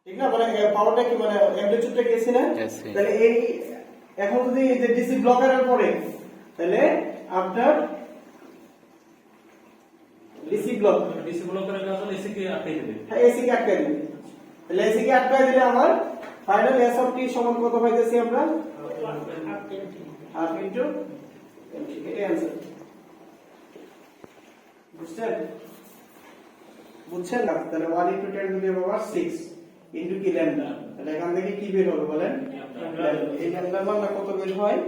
ঠিক না মানে পাওয়ারটা কি মানে অ্যামপ্লিটিউডটা কি এসি না AC তাহলে এই এখন যদি এই যে ডিসি ব্লকারের পরে তাহলে আফটার ডিসি ব্লক ডিসি ব্লকের কাজ হলো এসি কে আটকে দিবে হ্যাঁ এসি কে আটকাই দিবে তাহলে এসি কে আটকাই দিলে আমার ফাইনাল এস অফ টি সমান কত পাইতেছি আমরা হাফ ইনটু এটাই आंसर বুঝছেন না তাহলে 1 into 10 to the power 6 into কি ল্যামডা তাহলে এখান থেকে কি বের হবে বলেন এই ল্যামডার মানটা কত বের হয়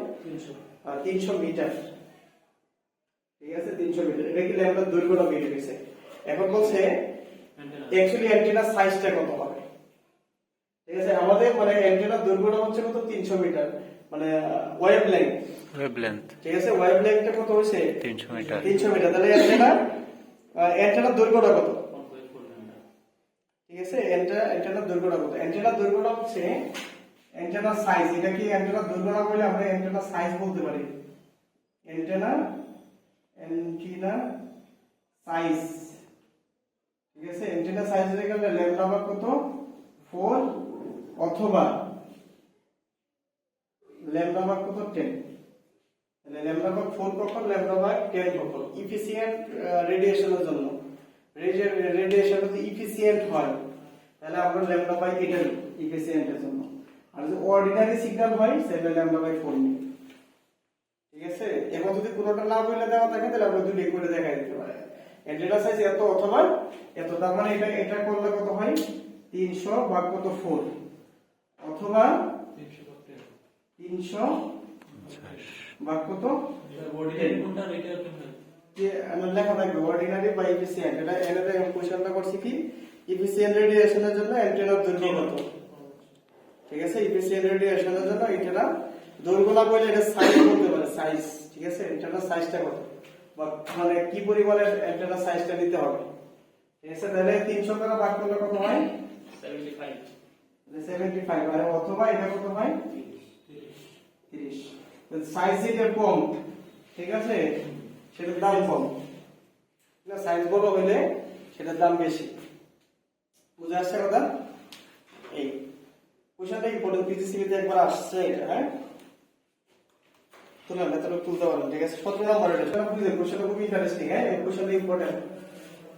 300 মিটার ঠিক আছে 300 মিটার এটা কি ল্যামডার দৈর্ঘ্যটা বের হয়েছে এখন বলছে অ্যাকচুয়ালি অ্যান্টেনার সাইজটা কত হবে ঠিক আছে আমাদের মানে অ্যান্টেনার দৈর্ঘ্যটা হচ্ছে কত 300 মিটার মানে ওয়েভলেংথ ঠিক আছে ওয়েভলেংথটা কত হইছে 300 মিটার 300 মিটার তাহলে অ্যান্টেনার দৈর্ঘ্যটা কত ঠিক আছে অ্যান্টেনার দৈর্ঘ্যটা কত অ্যান্টেনার দৈর্ঘ্যটা হচ্ছে অ্যান্টেনার সাইজ এটা কি অ্যান্টেনার দৈর্ঘ্য না বলে আমরা অ্যান্টেনার সাইজ বলতে পারি অ্যান্টেনা সাইজ ঠিক আছে অ্যান্টেনা সাইজ এর গেলে ল্যামডা ভাগ কত 4 অথবা ল্যামডা ভাগ কত 10 তাহলে ল্যামডা ভাগ 4 কখন ল্যামডা ভাগ 10 কখন ইফিসিয়েন্ট রেডিয়েশনের জন্য রেডিয়েশন যদি ইফিসিয়েন্ট হয় তাহলে আমরা ল্যামডা বাই 8 ইফিসিয়েন্টের জন্য আর যদি অর্ডিনারি সিগন্যাল হয় তাহলে ল্যামডা বাই 4 নিই ঠিক আছে এখন যদি কোনোটা না বলে দেওয়া থাকে তাহলে আমরা দুটো করে দেখাই দিতে পারি অ্যান্টেনা সাইজ এত অথবা এত তার মানে এটা করলে কত হয় 300 ভাগ কত 4 অথবা 300 ভাগ কত অর্ডিনারি কোনটা এটা যে আমরা লেখা থাকবে অর্ডিনারি বাই ইফিসিয়েন্ট এটা এখানে কোশ্চেনটা করছি কি ইফিসিয়েন্ট রেডিয়েশনের জন্য অ্যান্টেনার দৈর্ঘ্য কত ঠিক আছে ইফিসিয়েন্ট রেডিয়েশনের জন্য এটা দৈর্ঘ্য না বলে এটা সাইজ বলতে পারে সাইজ ঠিক আছে অ্যান্টেনার সাইজটা কত বা মানে কি পরিমাণের অ্যান্টেনার সাইজটা নিতে হবে ঠিক আছে তাহলে 300 দ্বারা ভাগ করলে কত হয় 75 আর অথবা এটা কত হয় 30 সাইজ যেটা কম ঠিক আছে সেটার দাম কম না সাইজ বড় হলে সেটার দাম বেশি বুঝা আসছে কথা এই কোশ্চেনটা ইম্পর্টেন্ট পিজিসিবি তে একবার আসছে এটা হ্যাঁ তুলনা তাহলে তুলতে পারেন ঠিক আছে 17 নম্বর এটা বুঝলেন কোশ্চেনটা খুব ইন্টারেস্টিং হ্যাঁ এই কোশ্চেনটা ইম্পর্টেন্ট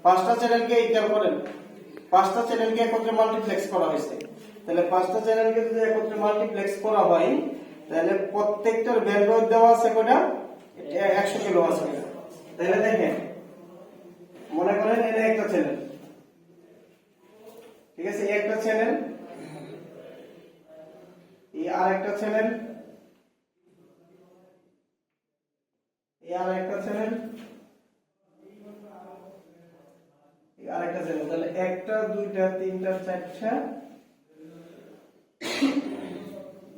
পাঁচটা চ্যানেলকে এইটা করেন পাঁচটা চ্যানেলকে একত্রে মাল্টিপ্লেক্স করা হয়েছে তাহলে পাঁচটা চ্যানেলকে যদি একত্রে মাল্টিপ্লেক্স করা হয় তাহলে প্রত্যেকটার ব্যান্ডউইথ দেওয়া আছে কয়টা 100 কিলো আছে তাহলে দেখেন মনে করেন এটা একটা চ্যানেল ঠিক আছে, এই একটা চ্যানেল, এই আর একটা চ্যানেল, এই আর একটা চ্যানেল, এই আর একটা চ্যানেল। তাহলে একটা, দুইটা, তিনটা, চারটা,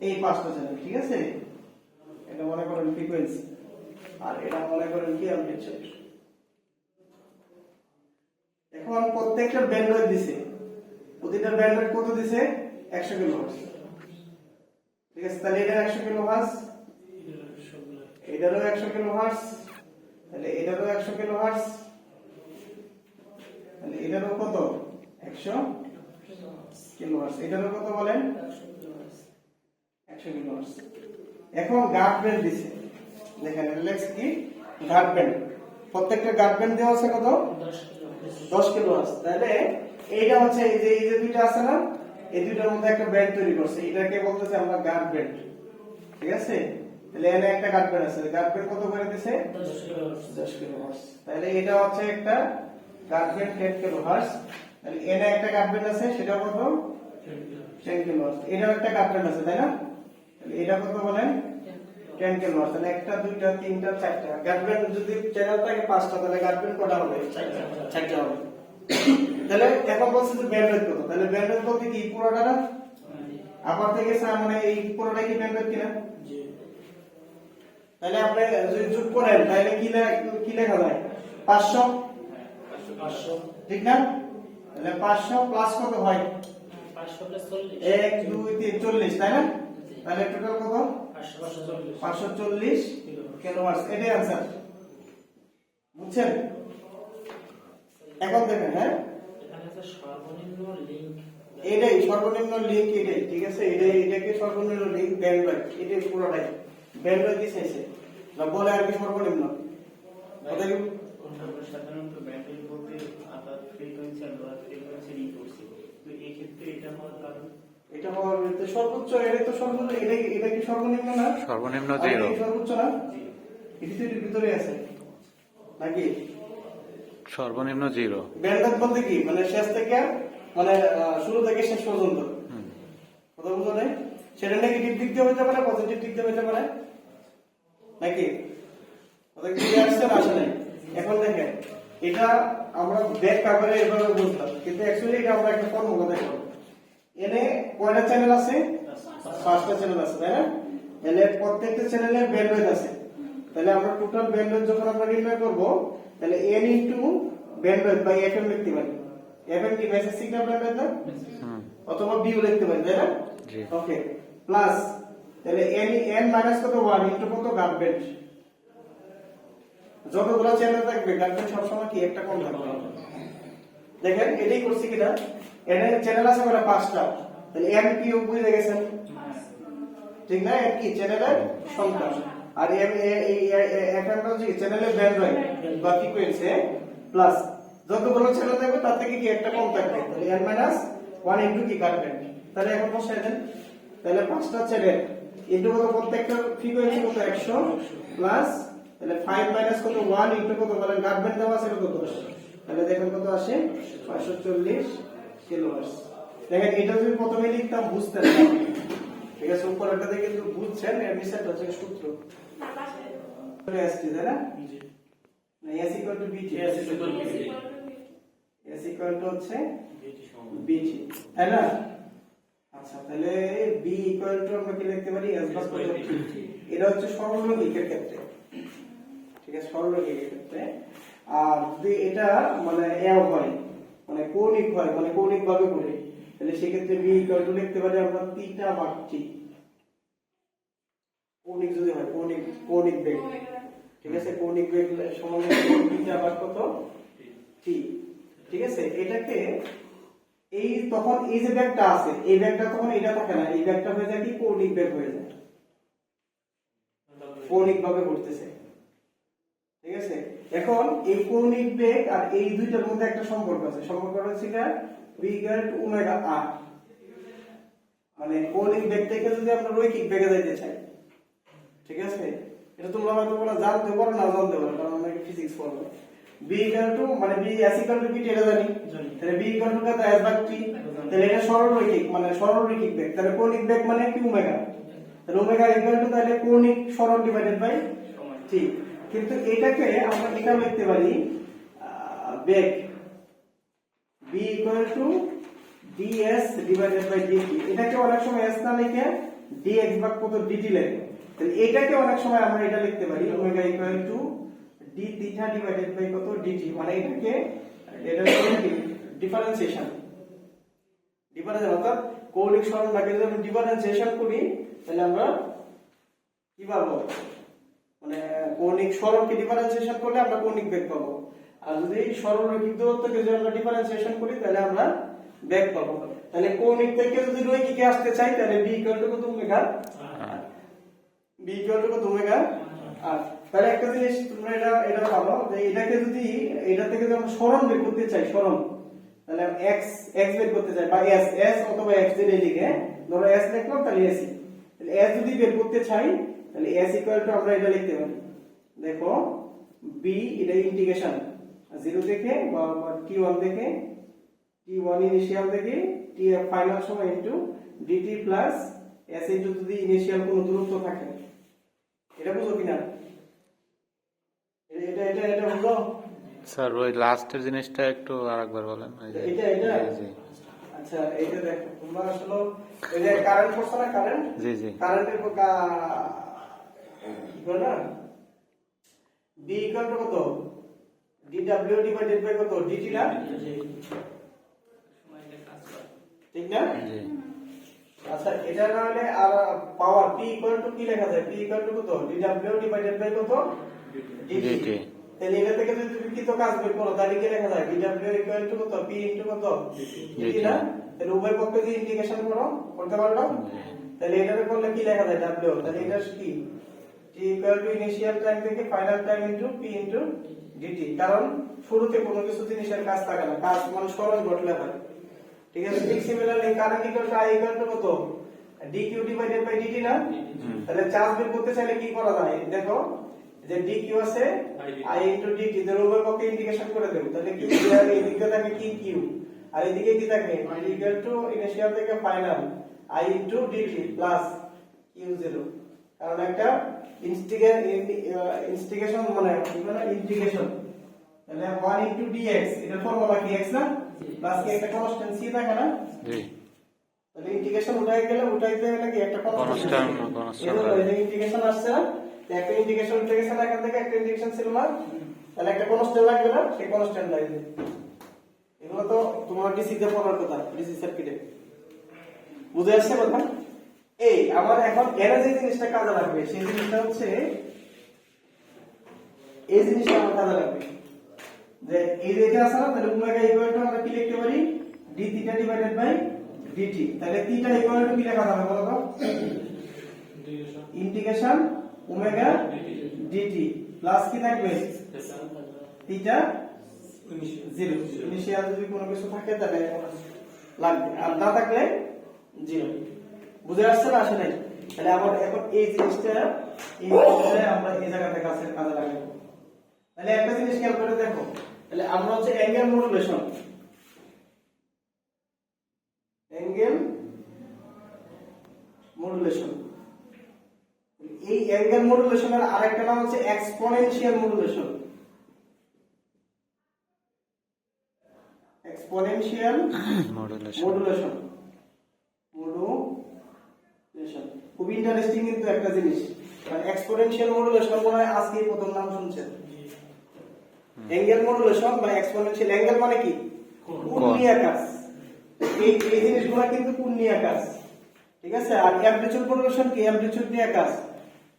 এই পাঁচটা চ্যানেল। ঠিক আছে, এটা মনে করেন ফ্রিকোয়েন্সি, আর এটা মনে করেন কি অ্যামপ্লিটিউড। এখন প্রত্যেকটা ব্যান্ডউইথ দিছে, প্রতিটা ব্যান্ডউইথ কত দিছে? 100 কিলোহার্টজ। ঠিক আছে, তাহলে এটা 100 কিলোহার্টজ, এটারও 100 কিলোহার্টজ, তাহলে এটারও 100 কিলোহার্টজ, তাহলে এটারও কত? 100 কিলোহার্টজ। এটারও কত বলেন? 100 কিলোহার্টজ। এখন গার্ড ব্যান্ড দিছে, দেখেন রিল্যাক্স কি গার্ড ব্যান্ড, প্রত্যেকটা গার্ড ব্যান্ড দেওয়া আছে কত? 10 কিলোহার্টজ। তাহলে এইটা হচ্ছে এই যে দুইটা আছে না, এই দুইটার মধ্যে একটা ব্যান্ড তৈরি করছে, এটাকে বলতেছে আমরা গার্ড ব্যান্ড। ঠিক আছে, তাহলে এখানে একটা গার্ড ব্যান্ড আছে, গার্ড ব্যান্ড কত করে দিছে? 10 কিলোহার্টজ। তাহলে এটা হচ্ছে একটা গার্ড ব্যান্ড 10 কিলোহার্টজ। তাহলে এখানে একটা গার্ড ব্যান্ড আছে, সেটা কত? 10 কিলোহার্টজ। এটাও একটা গার্ড ব্যান্ড আছে, তাই না? তাহলে এটা কত বলেন? 10 কিলোহার্টজ। তাহলে একটা, দুইটা, তিনটা, চারটা গার্ড ব্যান্ড। যদি চ্যানেল থাকে 5টা, তাহলে গার্ড ব্যান্ড কটা হবে? 4টা হবে। তাহলে এখন বলছে যে ব্যান্ডউইথ কত? তাহলে ব্যান্ডউইথ বলতে কি পুরোটা না? আপার থেকে মানে এই পুরোটা কি ব্যান্ডউইথ কিনা? তাহলে আপনি যদি যোগ করেন তাহলে কি লেখা যায়? 500, ঠিক না? তাহলে 500 প্লাস কত হয়? 1 2 3 40, তাই না? তাহলে টোটাল কত? 540 কিলোহার্টজ। এটাই आंसर, বুঝছেন? এখন দেখেন, হ্যাঁ এটাই সর্বনিম্ন লিংক, এটাই ঠিক আছে, এটাকে সর্বনিম্ন লিংক ব্যান্ডউইথ, এটাই পুরোটাই ব্যান্ডউইথ দিয়েছে না বলে আর কি সর্বনিম্ন। কথা কি সাধারণত ব্যান্ডউইথ বলতে আবার ফ্রিকোয়েন্সি আর লোয়ার ফ্রিকোয়েন্সি নিয়ে করছি, তো এই ক্ষেত্রে এটা হওয়ার কারণ এটা হওয়ার সর্বোচ্চ, এটা তো সর্বনিম্ন, এটা কি সর্বনিম্ন না? সর্বনিম্ন আর 0, এটা সর্বোচ্চ না? এটা তো এর ভিতরে আছে নাকি? সর্বনিম্ন 0। ব্যান্ডউইথ বলতে কি মানে শেষ থেকে মানে শুরু থেকে শেষ পর্যন্ত, কথা বুঝো নাই? সেটা নেগেটিভ দিক দিয়ে হতে পারে, পজিটিভ দিক দিয়ে হতে পারে নাকি? কথা কি আসছে না আসে নাই? এখন দেখেন এটা আমরা ব্যাক কভারে এভাবে বুঝলাম, কিন্তু অ্যাকচুয়ালি এটা আমরা একটা ফর্মুলা দেখো। এনে কয়টা চ্যানেল আছে? 5টা চ্যানেল আছে, তাই না? তাহলে প্রত্যেকটা চ্যানেলের ব্যান্ডউইথ আছে। তাহলে আমরা টোটাল ব্যান্ডউইথ যখন আমরা নির্ণয় করব, তাহলে n into bandwidth by fm লিখতে পারি। fm কি মেসেজ সিগন্যাল ব্যান্ডউইথ না? অথবা বিউ লিখতে পারি, তাই না? জি। ওকে, প্লাস তাহলে n মাইনাস কত 1 ইনটু কত গার্ড ব্যান্ড। যতগুলো চ্যানেল থাকবে গার্ড ব্যান্ড সবসময় কি একটা কম থাকবে। দেখেন এটাই করছি কিনা, এখানে চ্যানেল আছে মানে 5টা, তাহলে n কি বুঝে গেছেন, ঠিক না? n কি চ্যানেলের সংখ্যা, আর m এই একটা হচ্ছে চ্যানেলের ব্যান্ডউইথ বা ফ্রিকোয়েন্সি, প্লাস যতগুলো চ্যানেল থাকবে তার থেকে কি একটা কম থাকবে, তাহলে n 1 ইনটু কি গার্ড ব্যান্ড। তাহলে এখন বসাই দেন, তাহলে 5টা চ্যানেল ইনটু কত, প্রত্যেকটা ফ্রিকোয়েন্সি কত? 100, প্লাস তাহলে 5 মাইনাস কত 1 ইনটু কত বলেন? গার্ড ব্যান্ড দেওয়া আছে কত? 10। তাহলে দেখেন কত আসে? 540 কিলোহার্টজ। দেখেন এটা যদি প্রথমে লিখতাম বুঝতেন না, ঠিক আছে? উপরেরটাতে কিন্তু বুঝছেন, এর নিচেরটা হচ্ছে সূত্র এসটি, তাই না? না s equal to bt, s equal to হচ্ছে bt, তাই না? আচ্ছা, তাহলে b ইকুয়াল টু আমরা কি লিখতে পারি? s ভাগ কত t। এটা হচ্ছে সরলরৈখিকের ক্ষেত্রে, ঠিক আছে? সরলরৈখিকের ক্ষেত্রে। আর যদি এটা মানে এও হয়, মানে কৌণিক হয়, মানে কৌণিক ভাবে করে, তাহলে সেক্ষেত্রে b ইকুয়াল টু লিখতে পারি আমরা থিটা ভাগ t। কৌণিক যদি হয়, কৌণিক বেগ, ঠিক আছে? কৌণিক বেগ সমান থিটা ভাগ কত? t, ঠিক আছে? এটাকে এই তখন এই যে বেগটা আছে, এই বেগটা তখন এটা থাকে না, এই বেগটা হয়ে যায় কি কৌণিক বেগ হয়ে যায়, কৌণিক ভাবে ঘুরতেছে, ঠিক আছে? এখন এই কৌণিক বেগ আর এই দুইটার মধ্যে একটা সম্পর্ক আছে, সম্পর্কটা হচ্ছে কি v equal to omega r। মানে কৌণিক বেগ থেকে যদি আমরা রৈখিক বেগে যাইতে চাই, ঠিক আছে? এটা তোমরা হয়তো বলা জানতে পারো না জানতে পারো, কারণ আমরা ফিজিক্স পড়বো। b ইকুয়াল টু মানে b s equal to b এটা জানি, তাহলে b ইকুয়াল টু কত s ভাগ t, তাহলে এটা সরলরৈখিক মানে সরলরৈখিক বেগ, তাহলে কৌণিক বেগ মানে কি ওমেগা, তাহলে ওমেগা ইকুয়াল টু তাহলে কৌণিক সরল ডিভাইডেড বাই t। কিন্তু এটাকে আমরা এটা লিখতে পারি বেগ b equal to ds divided by dt, এটাকে অনেক সময় s না লিখে dx ভাগ কত dt লেখে, তাহলে এটাকে অনেক সময় আমরা এটা লিখতে পারি omega equal to d theta divided by কত dt, মানে এটাকে এটা হচ্ছে কি ডিফারেন্সিয়েশন, অর্থাৎ কৌণিক সরলটাকে যদি আমরা ডিফারেন্সিয়েশন করি তাহলে আমরা কি পাবো, মানে কৌণিক সরলকে ডিফারেন্সিয়েশন করলে আমরা কৌণিক বেগ পাবো, আর যদি সরলরৈখিক দূরত্বকে যদি আমরা ডিফারেন্সিয়েশন করি তাহলে আমরা বেগ পাবো। তাহলে কৌণিক থেকে যদি রৈখিকে আসতে চাই তাহলে b ইকুয়াল টু কত ওমেগা, b ইকুয়াল টু কত ওমেগা আর তাহলে একটা জিনিস তোমরা এটা ভালো যে এটাকে যদি এটা থেকে যদি আমরা সরণ বের করতে চাই, সরণ তাহলে x বের করতে চাই বা s অথবা x যেটা লিখে ধরো s লিখলাম তাহলে s, তাহলে s যদি বের করতে চাই তাহলে s ইকুয়াল টু আমরা এটা লিখতে পারি, দেখো b এটা ইন্টিগ্রেশন 0 থেকে বা t1 থেকে t1 ইনিশিয়াল থেকে t ফাইনাল সময় into dt plus s into যদি ইনিশিয়াল কোনো দূরত্ব থাকে, এটা বুঝো কিনা, এটা বুঝো স্যার ওই লাস্টের জিনিসটা একটু আরেকবার বলেন। এটা জি আচ্ছা এটা দেখো তোমরা আসলে এই যে কারেন্ট পড়ছো না, জি জি কারেন্টের কি বল না b ইকুয়াল টু কত dw ডিভাইডেড বাই কত dt না, ঠিক না? জি আচ্ছা এটা না হলে আর পাওয়ার p ইকুয়াল টু কি লেখা যায়, p ইকুয়াল টু কত dw ডিভাইডেড বাই কত dt, তাহলে এটা থেকে যদি তুমি কিতো কাজ বের করো তাহলে কি লেখা যায় dw ইকুয়াল টু কত p ইনটু কত dt না, তাহলে উভয় পক্ষে যদি ইন্টিগ্রেশন করতে পারো তাহলে এটা করলে কি লেখা যায় w, তাহলে এটা কি t equal to initial time থেকে final time into p into dt, কারণ শুরুতে কোনো কিছু জিনিসের কাজ থাকে না, কাজ মানে সরণ ঘটলে হয়, ঠিক আছে? ঠিক similarly current equal to i equal to কত dq ডিভাইডেড বাই dt না, তাহলে চার্জ বের করতে চাইলে কি করা যায়, দেখো যে dq আছে i ইনটু dt, এর উভয় পক্ষে ইন্টিগ্রেশন করে দেব, তাহলে কি এই দিকে থাকে কি q আর এদিকে কি থাকে i ইকুয়াল টু ইনিশিয়াল থেকে final i into dt plus q0, কারণ একটা ইনস্টিগেশন মানে কি বলে ইন্টিগ্রেশন, তাহলে 1 ইনটু dx এটা ফর্মুলা কি x না প্লাস কি একটা কনস্ট্যান্ট c থাকে না, জি তাহলে ইন্টিগ্রেশন উঠাইতে গেলে কি একটা কনস্ট্যান্ট এই ইন্টিগ্রেশন আসছে না, একটা ইন্টিগ্রেশন উঠে গেছে না, এখান থেকে একটা ইন্টিগ্রেশন ছিল না, তাহলে একটা কনস্ট্যান্ট লাগবে না, সেই কনস্ট্যান্ট লাগবে। এগুলো তো তোমার ডিসি তে পড়ার কথা, ডিসি সার্কিটে বুঝে আসছে কথা। এই আমার এখন এরা যে জিনিসটা কাজে লাগবে সেই জিনিসটা হচ্ছে এই জিনিসটা আমার কাজে লাগবে যে এই যে এটা আছে না, তাহলে ওমেগা ইকুয়াল টু আমরা কি লিখতে পারি d theta divided by dt, তাহলে থিটা ইকুয়াল টু কি লেখা যাবে বলো তো ইন্টিগ্রেশন ওমেগা dt প্লাস কি থাকবে থিটা 0, ইনিশিয়াল যদি কোনো কিছু থাকে তাহলে লাগবে, আর না থাকলে 0। বুঝে আসছে না আসলে? তাহলে আমরা এখন এই জিনিসটা আমরা এই জায়গাতে কাছে কাজে লাগাবো। তাহলে একটা জিনিস খেয়াল করে দেখো, তাহলে আমরা হচ্ছে অ্যাঙ্গেল মডুলেশন এই অ্যাঙ্গেল মডুলেশনের আরেকটা নাম হচ্ছে এক্সপোনেনশিয়াল মডুলেশন। খুব ইন্টারেস্টিং কিন্তু একটা জিনিস, মানে এক্সপোনেনশিয়াল মডুলেশন মনে হয় আজকেই প্রথম নাম শুনছেন। অ্যাঙ্গেল মডুলেশন বা এক্সপোনেনশিয়াল, অ্যাঙ্গেল মানে কি কোণীয় আকার, এই জিনিসগুলো কিন্তু কোণীয় আকার, ঠিক আছে? আর অ্যামপ্লিটিউড মডুলেশন কি অ্যামপ্লিটিউড নিয়ে আকার,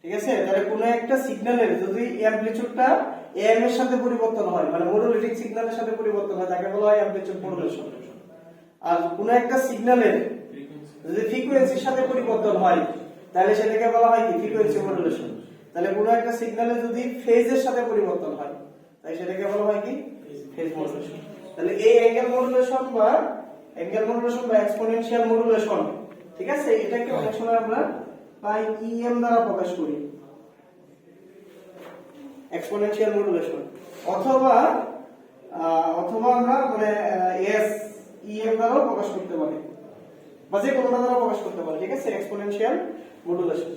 ঠিক আছে? তাহলে কোন একটা সিগন্যালের যদি অ্যামপ্লিটিউডটা এম এর সাথে পরিবর্তন হয়, মানে মডুলেটিং সিগন্যালের সাথে পরিবর্তন হয়, তাকে বলা হয় অ্যামপ্লিটিউড মডুলেশন। আর কোন একটা সিগন্যালের যদি ফ্রিকোয়েন্সির সাথে পরিবর্তন হয় তাহলে সেটাকে বলা হয় কি ফ্রিকোয়েন্সি মডুলেশন। তাহলে কোন একটা সিগন্যালের যদি ফেজের সাথে পরিবর্তন হয় তাই সেটাকে বলা হয় কি ফেজ মডুলেশন। তাহলে এই অ্যাঙ্গেল মডুলেশন বা এক্সপোনেনশিয়াল মডুলেশন, ঠিক আছে, এটাকে অনেক সময় আমরা পাই ইএম দ্বারা প্রকাশ করি। এক্সপোনেনশিয়াল মডুলেশন, অথবা আমরা মানে এস এর দ্বারাও প্রকাশ করতে পারি, বা যে কোনো দ্বারা প্রকাশ করতে পারি, ঠিক আছে, এক্সপোনেনশিয়াল মডুলেশন।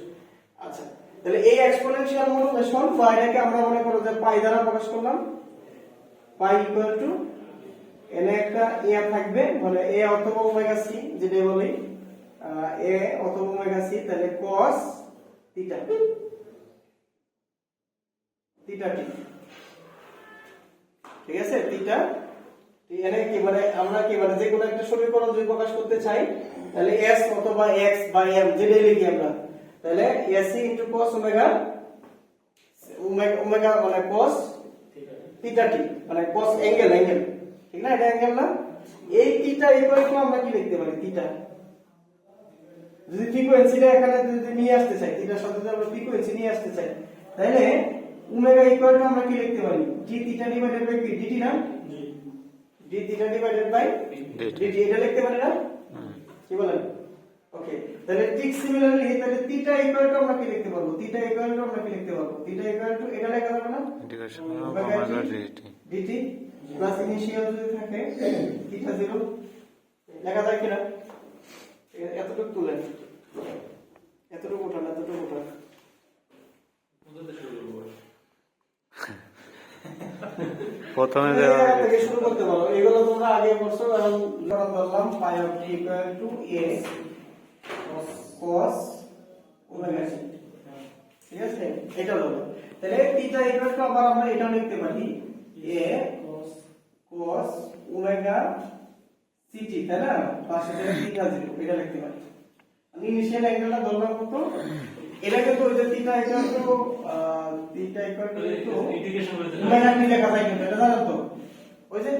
আচ্ছা, তাহলে এই এক্সপোনেনশিয়াল মডুলেশন বা এটাকে আমরা মনে করো যে পাই দ্বারা প্রকাশ করলাম, পাই ইকুয়াল টু এনে একটা এ থাকবে, মানে এ অথবা ওমেগা সি, যেটা বলি এ অথবা ওমেগা সি, তাহলে cos থিটা থিটা টি, ঠিক আছে, থিটা এনে কি মানে আমরা কি মানে যে কোনো একটা সমীকরণ যদি প্রকাশ করতে চাই, তাহলে s অথবা x বাই m যেটাই লিখি আমরা, তাহলে s into cos omega omega মানে cos থিটা টি, মানে cos অ্যাঙ্গেল ঠিক না, এটা অ্যাঙ্গেল না, এই থিটা ইকুয়াল টু আমরা কি লিখতে পারি, থিটা যদি ফ্রিকোয়েন্সিটা এখানে যদি নিয়ে আসতে চাই, থিটার সাথে যদি আমরা ফ্রিকোয়েন্সি নিয়ে আসতে চাই, তাহলে ওমেগা ইকুয়াল টু আমরা কি লিখতে পারি, d থিটা ডিভাইডেড বাই কি, dt না, d theta divided by dt, এটা লিখতে পারি না, কি বলেন? ওকে, তাহলে ঠিক সিমিলারলি তাহলে থিটা ইকুয়াল টু আমরা কি লিখতে পারবো, থিটা ইকুয়াল টু আমরা কি লিখতে পারবো, থিটা ইকুয়াল টু এটা লেখা যাবে না, integration omega dt plus initial যদি থাকে থিটা 0 লেখা যায় কিনা, এতটুকু তুলেন, এতটুকু ওঠান, এতটুকু ওঠান, বুঝতে শুরু করবো। প্রথমে থেকে শুরু করতে পারো, এগুলো তোমরা আগে করছো, এখন ধরলাম pi of T equal to a cos omega C, ঠিক আছে, এটা হলো, তাহলে থিটা ইকুয়াল টু আবার আমরা এটা লিখতে পারি a cos ওমেগা সিটি, তাই না, পাশে থেকে থিটা 0 এটা লিখতে পারি। আমি ইনিশিয়াল অ্যাঙ্গেলটা ধরলাম কত, এটা কিন্তু ওই যে থিটা ইকুয়াল টু ইন্টিগ্রেশন করতে ওমেগা টি লেখা যায় কিন্তু, এটা জানেন তো, ওই যে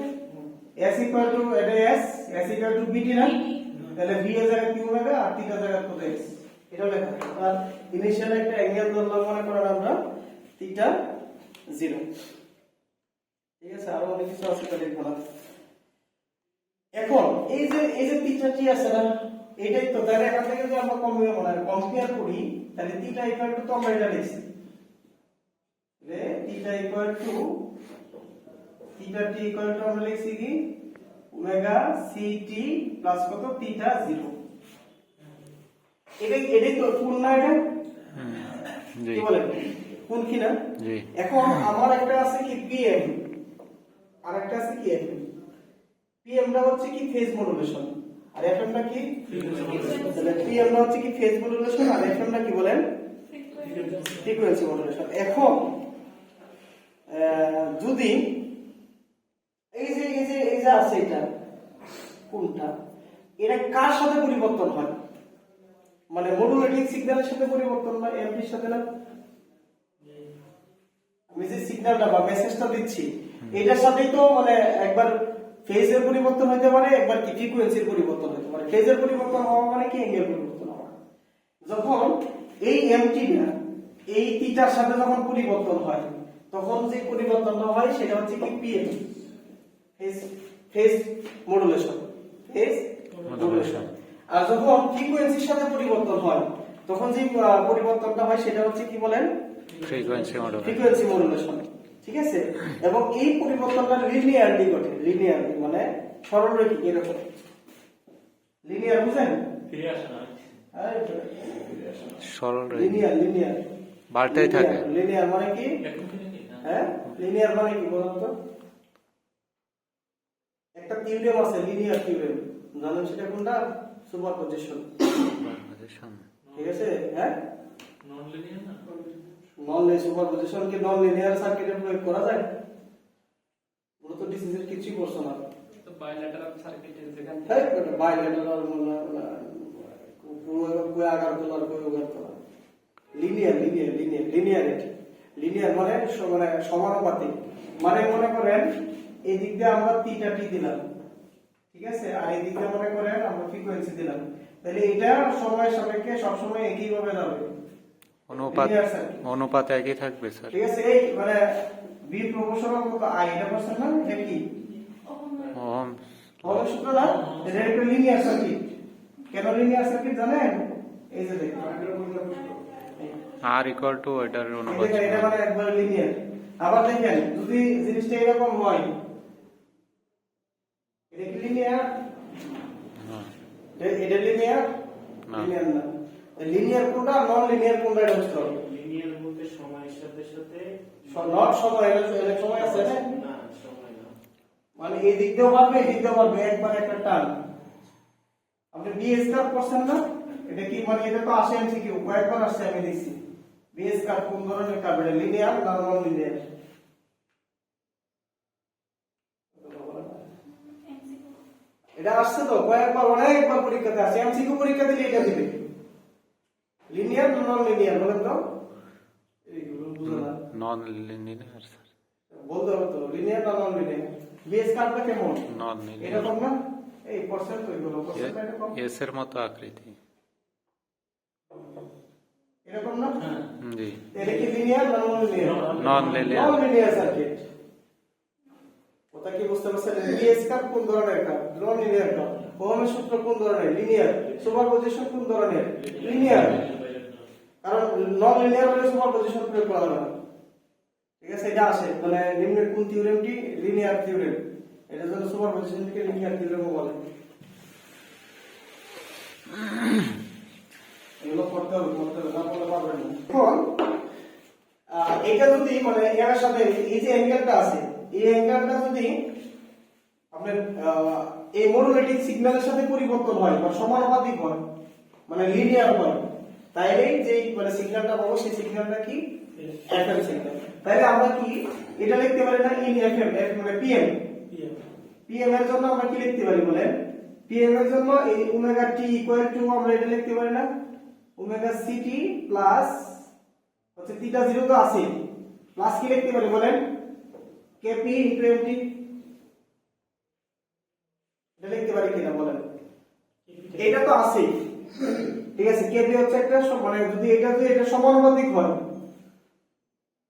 s ইকুয়াল টু এটা s ইকুয়াল টু bt না, তাহলে v এর জায়গায় কি ওমেগা আর থিটা জায়গায় কত s, এটা লেখা যায়। আর ইনিশিয়াল একটা অ্যাঙ্গেল ধরলাম মনে করেন আমরা থিটা 0, ঠিক আছে, আরো অনেক কিছু আছে তাহলে লিখব না। এখন এই যে থিটা টি আছে না, এটাই তো, তাহলে এখান থেকে যদি আমরা কম্পেয়ার করি, তাহলে থিটা ইকুয়াল টু তো আমরা এটা লিখছি, theta equal two theta T equal to আমরা লিখছি কি ওমেগা সি টি প্লাস কত থিটা 0, এটাই তো কোন না, এটা জি কি বলেন, কোন কি না, জি। এখন আমার একটা আছে কি পিএম, আর একটা আছে কি এফএম, পিএমটা হচ্ছে কি ফেজ মডুলেশন, আর এফএমটা কি, তাহলে পিএমটা হচ্ছে কি ফেজ মডুলেশন, আর এফএমটা কি বলেন, ফ্রিকোয়েন্সি মডুলেশন। এখন যদি এই যে আছে এটা কোনটা, এটা কার সাথে পরিবর্তন হয়, মানে মডুলেটিং সিগন্যালের সাথে পরিবর্তন হয়, এমপির সাথে না, আমি যে সিগন্যালটা বা মেসেজটা দিচ্ছি এটার সাথেই তো মানে একবার ফেজের পরিবর্তন হতে পারে, একবার কি ফ্রিকোয়েন্সির পরিবর্তন হতে পারে। ফেজের পরিবর্তন হওয়া মানে কি অ্যাঙ্গেল পরিবর্তন হওয়া, যখন এই এমটিটা এই থিটার সাথে যখন পরিবর্তন হয়, তখন যে পরিবর্তনটা হয় সেটা হচ্ছে কি PM, phase modulation, phase modulation. আর যখন ফ্রিকোয়েন্সির সাথে পরিবর্তন হয়, তখন যে পরিবর্তনটা হয় সেটা হচ্ছে কি বলেন, ফ্রিকোয়েন্সি মডুলেশন, ঠিক আছে। এবং এই পরিবর্তনটা লিনিয়ারলি ঘটে, লিনিয়ারলি মানে সরলরৈখিক, এরকম লিনিয়ার, বুঝেন, ফিরে আসে না, সরল লিনিয়ার বাড়তেই থাকে। লিনিয়ার মানে কি, এখন কি নাকি না? হ্যাঁ, লিনিয়ার মানে কি বলুন তো, একটা থিওরেম আছে লিনিয়ার থিওরেম, জানেন সেটা কোনটা, সুপারপজিশন, ঠিক আছে, হ্যাঁ, নন লিনিয়ার না, নন সুপারপজিশন কি নন লিনিয়ার সার্কিটে প্রয়োগ করা যায়, ওটা তো ডিসিশন কিছুই করছো না, তো বাইল্যাটারাল সার্কিটের যেখানে তাই এটা বাইল্যাটারাল কোই আকার তোলার কোই আকার তোলা, লিনিয়ার মানে সমানুপাতিক, মানে মনে করেন এই দিক দিয়ে আমরা থিটা টি দিলাম, ঠিক আছে, আর এই দিক দিয়ে মনে করেন আমরা ফ্রিকোয়েন্সি দিলাম, তাহলে এটা সময় সাপেক্ষে সবসময় একই ভাবে যাবে, অনুপাত একই থাকবে স্যার, ঠিক আছে। এই মানে বি প্রপোর্শনাল কত আই, এটা বলছেন না, এটা কি ওহম ওহমের সূত্র না, এটা একটা লিনিয়ার সার্কিট। কেন লিনিয়ার সার্কিট জানেন, এই যে দেখুন আর ইকুয়াল টু এটার অনুপাত, এটা মানে একবার লিনিয়ার, আবার দেখেন যদি জিনিসটা এরকম হয়, এটা কি লিনিয়ার? এটা লিনিয়ার? না। লিনিয়ার না। লিনিয়ার কোনটা, নন লিনিয়ার কোনটা, এটা বুঝতে হবে। লিনিয়ার বলতে সময়ের সাথে সাথে নট সময়, এটা সময় আছে না, না সময় না। মানে এই দিক দিয়েও পারবে, এই দিক দিয়েও পারবে, একবার একটা টান। আপনি বিএস কার্ভ করছেন না, এটা কি মানে এটা তো আসে এমসিকিউ, কয়েকবার আসছে আমি দেখছি। বিএস কার্ভ কোন ধরনের কার্ভ, এটা লিনিয়ার না নন লিনিয়ার? এটা আসছে তো কয়েকবার, অনেকবার পরীক্ষাতে আসে, এমসিকিউ পরীক্ষা দিলে এটা দিবে। লিনিয়ার না নন লিনিয়ার বলেন তো? এইগুলো বুঝো না, নন লিনিয়ার স্যার। বলতে হবে তো লিনিয়ার না নন লিনিয়ার। বিএস কার্ভটা কেমন? Non linear. এরকম না, এই পার্সেন্ট ওইগুলো পার্সেন্ট এরকম, এস এর মতো আকৃতি। এরকম না? হ্যাঁ জি। এটা কি লিনিয়ার না non linear? Non linear. Non linear circuit. কথা কি বুঝতে পারছেন? বিএস কার্ভ কোন ধরনের কার্ভ? Non linear curve. ওহমের সূত্র কোন ধরনের? লিনিয়ার। সুপারপজিশন কোন ধরনের? লিনিয়ার। কারণ নন লিনিয়ার হলে সুপারপজিশন প্রয়োগ করা যাবে না। ঠিক আছে, এটা আসে মানে নিম্নের কোন থিওরেমটি? Linear theorem. এটার জন্য সুপারপজিশনকে লিনিয়ার থিওরেমও বলে। এগুলো করতে হবে, না করলে পারবেন না। এখন এটা যদি মানে এর সাথে এই যে অ্যাঙ্গেলটা আছে, এই অ্যাঙ্গেলটা যদি আপনার এই মডুলেটিং সিগন্যালের সাথে পরিবর্তন হয় বা সমানুপাতিক হয়, মানে লিনিয়ার হয়, তাইলে যে মানে সিগন্যালটা পাবো সেই সিগন্যালটা কি? FM signal. তাহলে আমরা কি এটা লিখতে পারি না ইন এফএম, মানে পিএম। পিএম এর জন্য আমরা কি লিখতে পারি বলেন? পিএম এর জন্য এই ওমেগা টি ইকুয়াল টু আমরা এটা লিখতে পারি না ওমেগা সিটি প্লাস হচ্ছে থিটা 0 তো আছে, প্লাস কি লিখতে পারি বলেন? Kp into mt. এটা লিখতে পারি কিনা বলেন? এটা তো আছে, ঠিক আছে। কেপি হচ্ছে একটা মানে যদি এটা সমানুপাতিক হয়,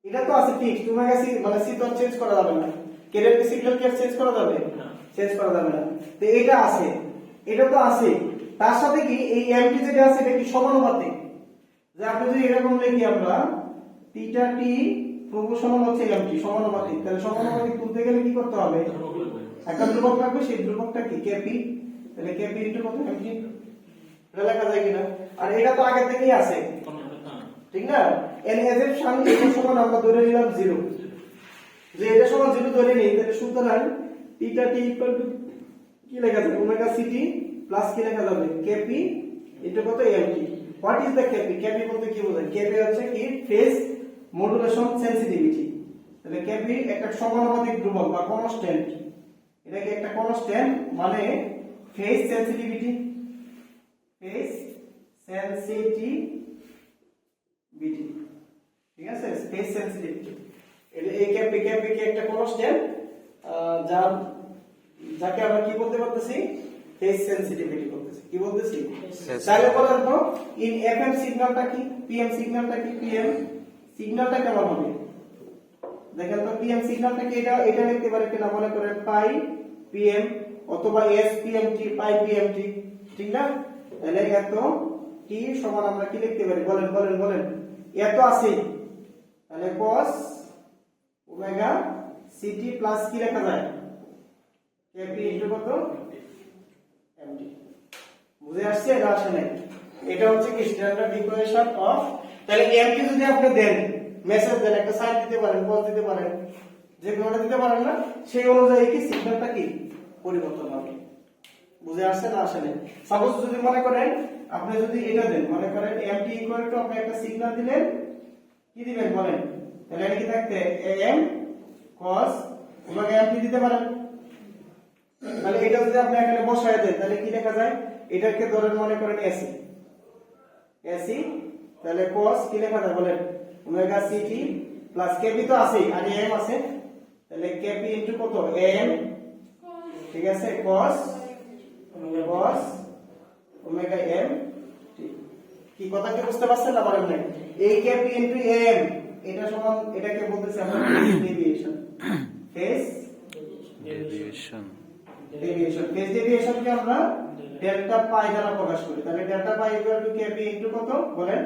এটা তো আছে ঠিক। ওমেগা সি মানে সি তো চেঞ্জ করা যাবে না, কেরের সিগন্যাল কে চেঞ্জ করা যাবে না, চেঞ্জ করা যাবে না। তো এটা আছে, এটা তো আছে, তার সাথে কি এই এমটি যেটা আছে এটা কি সমানুপাতিক? যে আপনি যদি এরকম লিখি আমরা থিটা টি প্রপোর্শনাল হচ্ছে এমটি, সমানুপাতিক। তাহলে সমানুপাতিক তুলতে গেলে কি করতে হবে? একটা ধ্রুবক রাখবে, সেই ধ্রুবকটা কি? কেপি। তাহলে কেপি ইনটু কত? এমটি। এটা লেখা যায় কিনা? আর এটা তো আগে থেকেই আছে, ঠিক না? এন অ্যাজাম্পশন এটা সমান আমরা ধরে নিলাম 0, যে এটা সমান 0 ধরে নেই। তাহলে সুতরাং থিটা টি ইকুয়াল টু কি লেখা যাবে? ওমেগা সিটি প্লাস কি লেখা যাবে? কেপি ইনটু কত? Mt. What is the kp? Kp বলতে কি বোঝায়? কেপি হচ্ছে কি? Phase modulation sensitivity. তাহলে কেপি একটা সমানুপাতিক ধ্রুবক বা কনস্ট্যান্ট। এটা কি একটা কনস্ট্যান্ট, মানে ফেজ সেনসিটিভিটি, ফেজ সেনসিটিভিটি, ঠিক আছে? ফেজ সেনসিটিভিটি এটা এই কেপি কি একটা কনস্ট্যান্ট, যাকে আমরা কি বলতে পারতেছি? ফেজ সেনসিটিভিটি বলতেছি। কি বলতেছি? তাহলে বলেন তো ইন এফএম সিগন্যালটা কি? পিএম সিগন্যালটা কি? পিএম সিগন্যালটা কেমন হবে? দেখেন তো পিএম সিগন্যালটা কি? এটা লিখতে পারি কিনা? মনে করেন পাই পিএম অথবা এস পিএমটি, পাই পিএমটি, ঠিক না? তাহলে এত কি সমান আমরা কি লিখতে পারি? বলেন বলেন বলেন। এত আছে, তাহলে cos ওমেগা সিটি প্লাস কি লেখা যায়? কেপি ইনটু কত? এমটি। বুঝে আসছে না আসে নাই? এটা হচ্ছে কি স্ট্যান্ডার্ড ইকুয়েশন অফ। তাহলে এমটি যদি আপনি দেন, মেসেজ দেন, একটা সাইন দিতে পারেন, কস দিতে পারেন, যে কোনটা দিতে পারেন না, সেই অনুযায়ী কি সিগন্যালটা কি পরিবর্তন হবে। বুঝে আসছে না আসে নাই? সাপোজ যদি মনে করেন আপনি যদি এটা দেন, মনে করেন এমটি ইকুয়াল টু আপনি একটা সিগন্যাল দিলেন, কি দিবেন বলেন? তাহলে এটা কি থাকতে এম cos ওমেগা এমটি দিতে পারেন। তাহলে এটা যদি আপনি এখানে বসায় দেন, তাহলে কি লেখা যায়? এটাকে ধরেন মনে করেন এসি, এসি, তাহলে cos কি লেখা যায় বলেন? ওমেগা সিটি প্লাস কেপি তো আছে আর এম আছে, তাহলে কেপি ইনটু কত? এম, ঠিক আছে? cos omega m. ঠিক কি কথা কি বুঝতে পারছেন না বলেন? নাই এই কেপি ইনটু এম এটা সমান, এটাকে বলতেছি আমরা ডেভিয়েশন, ফেজ ডেভিয়েশন। ফেজ ডেভিয়েশনকে আমরা ডেল্টা পাই দ্বারা প্রকাশ করি। তাহলে delta pi equal to KP into কত বলেন?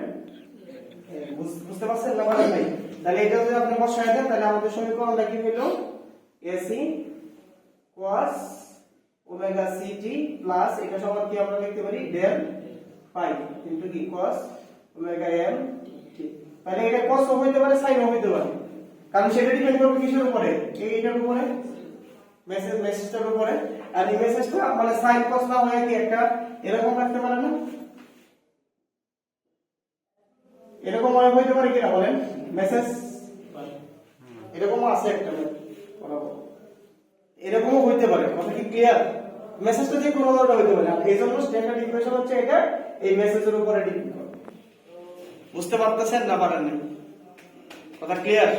বুঝতে পারছেন না মানে ভাই? তাহলে এটা যদি আপনি বসায় দেন তাহলে আমাদের সমীকরণটা কি হলো? AC cos omega CT plus এটা সমান কি আমরা লিখতে পারি ডেল পাই ইনটু কি cos ওমেগা m t। তাহলে এটা cos ও হইতে পারে sin ও হইতে পারে, কারণ সেটা ডিপেন্ড করবে কিসের উপরে? এইটার উপরে, মেসেজটার উপরে। আর এই মেসেজটা মানে sin cos না হয় কি একটা এরকম রাখতে পারে না? এরকম হইতে পারে কিনা বলেন? মেসেজ এরকমও আছে একটা বরাবর, এরকমও হইতে পারে। কথা কি ক্লিয়ার? মেসেজটা যে কোনো ধরনের হইতে পারে। এই জন্য স্ট্যান্ডার্ড ইকুয়েশন হচ্ছে এটা, এই মেসেজের উপরে ডিপেন্ড করে। বুঝতে পারতেছেন না পারেন না? কথা ক্লিয়ার?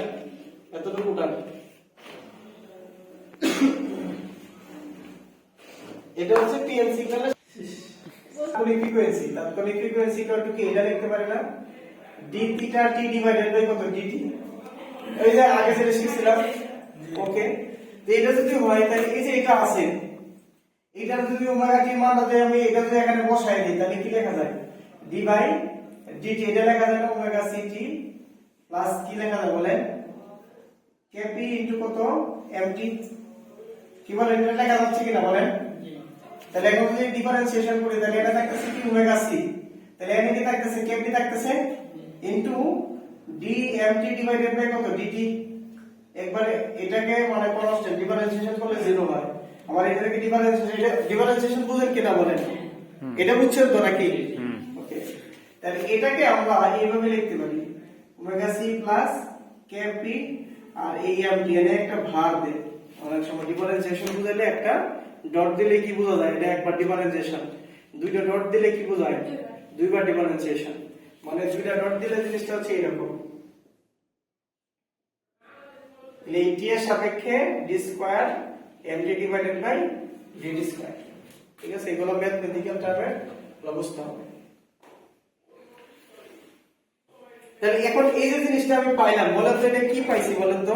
এতটুকু উঠান। এটা হচ্ছে টিএম সিগন্যালের তাৎক্ষণিক ফ্রিকোয়েন্সি। তাৎক্ষণিক ফ্রিকোয়েন্সি ইকুয়াল টু কি? এটা লিখতে পারি না d theta t divided by কত? dt। এই যে আগে যেটা শিখছিলাম, ওকে। তো এটা যদি হয় তাহলে এই যে এটা আছে, এটার যদি ওমেগা টি মান দেয়, আমি এটা যদি এখানে বসাই দিই তাহলে কি লেখা যায়? d by dt। এটা লেখা যায় না ওমেগা ct প্লাস কি লেখা যায় বলেন? kp ইনটু কত? mt। কি বলেন? এটা লেখা যাচ্ছে কিনা বলেন? তাহলে এখন যদি ডিফারেন্সিয়েশন করি তাহলে এটা থাকতেছে কি ওমেগা c, তাহলে এখানে কি থাকতেছে? kp থাকতেছে ইনটু dmt ডিভাইডেড বাই কত? dt। একবারে এটাকে মানে কনস্ট্যান্ট ডিফারেন্সিয়েশন করলে 0 হয়। আমার এটাকে ডিফারেন্সিয়েশন বুঝেন কিনা বলেন? এটা বুঝছেন তো নাকি? ওকে। তাহলে এটাকে আমরা এইভাবে লিখতে পারি ওমেগা c প্লাস kp আর এই mt এর একটা ভার দেয়। অনেক সময় ডিফারেন্সিয়েশন বুঝাইলে একটা ডট দিলে কি বোঝা যায়? এটা একবার ডিফারেন্সিয়েশন, দুইটা ডট দিলে কি বোঝায়? দুইবার ডিফারেন্সিয়েশন। মানে দুইটা ডট দিলে জিনিসটা হচ্ছে এরকম, এই t এর সাপেক্ষে d square mt divided by dt square. ঠিক আছে? এগুলো ম্যাথমেটিক্যাল টার্মে বুঝতে হবে। তাহলে এখন এই যে জিনিসটা আমি পাইলাম, বলেন তো এটা কি পাইছি বলেন তো?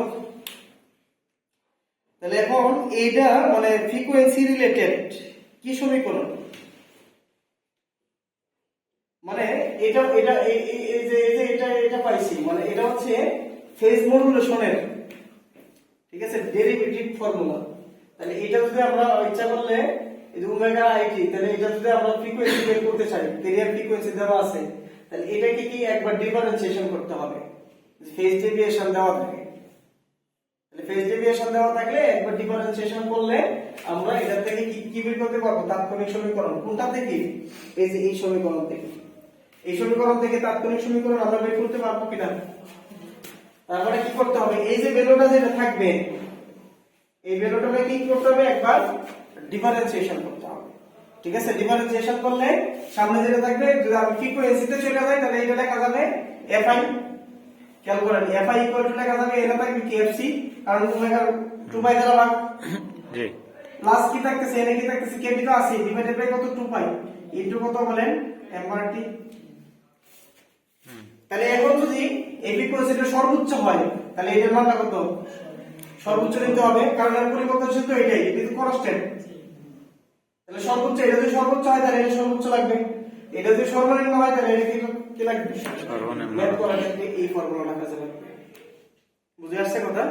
তাহলে এখন এইটা মানে ফ্রিকোয়েন্সি রিলেটেড কি সমীকরণ? মানে এটা এটা এই যে এটা পাইছি, মানে এটা হচ্ছে ফেজ মডুলেশনের, ঠিক আছে, ডেরিভেটিভ ফর্মুলা। তাহলে এটা যদি আমরা ইচ্ছা করলে এই যে ওমেগা আইটি, তাহলে এটা যদি আমরা ফ্রিকোয়েন্সি বের করতে চাই, ক্যারিয়ার ফ্রিকোয়েন্সি দেওয়া আছে, তাহলে এটাকে কি একবার ডিফারেন্সিয়েশন করতে হবে। ফেজ ডেভিয়েশন দেওয়া থাকে, তাহলে ফেজ ডেভিয়েশন দেওয়া থাকলে একবার ডিফারেন্সিয়েশন করলে আমরা এটা থেকে কি বের করতে পারবো? তাৎক্ষণিক সমীকরণ। কোনটা থেকে? এই যে এই সমীকরণ থেকে। এই সমীকরণ থেকে তাৎক্ষণিক সমীকরণ আমরা বের করতে পারবো কিনা? তারপরে কি করতে হবে? এই যে ভ্যালুটা যেটা থাকবে, এই ভ্যালুটাকে কি করতে হবে? একবার ডিফারেন্সিয়েশন করতে হবে। ঠিক আছে? ডিফারেন্সিয়েশন করলে সামনে যেটা থাকবে, যদি আমি ফ্রিকোয়েন্সিতে চলে যাই তাহলে এটা লেখা যাবে fi। খেয়াল করেন, fi ইকুয়াল টু লেখা যাবে, এটা থাকবে কি fc, কারণ ওমেগা 2 পাই দ্বারা ভাগ। জি। প্লাস কি থাকতেছে? এনে কি থাকতেছে? kb তো আছে, ডিভাইডেড বাই কত? 2 পাই ইনটু কত বলেন? mrt। তাহলে এখন যদি এই ফ্রিকোয়েন্সিটা সর্বোচ্চ হয় তাহলে এটার মানটা কত? সর্বোচ্চ নিতে হবে, কারণ এর পরিবর্তনশীল তো এটাই, এটা তো কনস্ট্যান্ট। তাহলে সর্বোচ্চ, এটা যদি সর্বোচ্চ হয় তাহলে এটা সর্বোচ্চ লাগবে, এটা যদি সর্বনিম্ন হয় তাহলে এটা কি লাগবে? সর্বনিম্ন। ম্যাথ করার ক্ষেত্রে এই ফর্মুলাটা কাজে লাগবে। বুঝে আসছে কথা?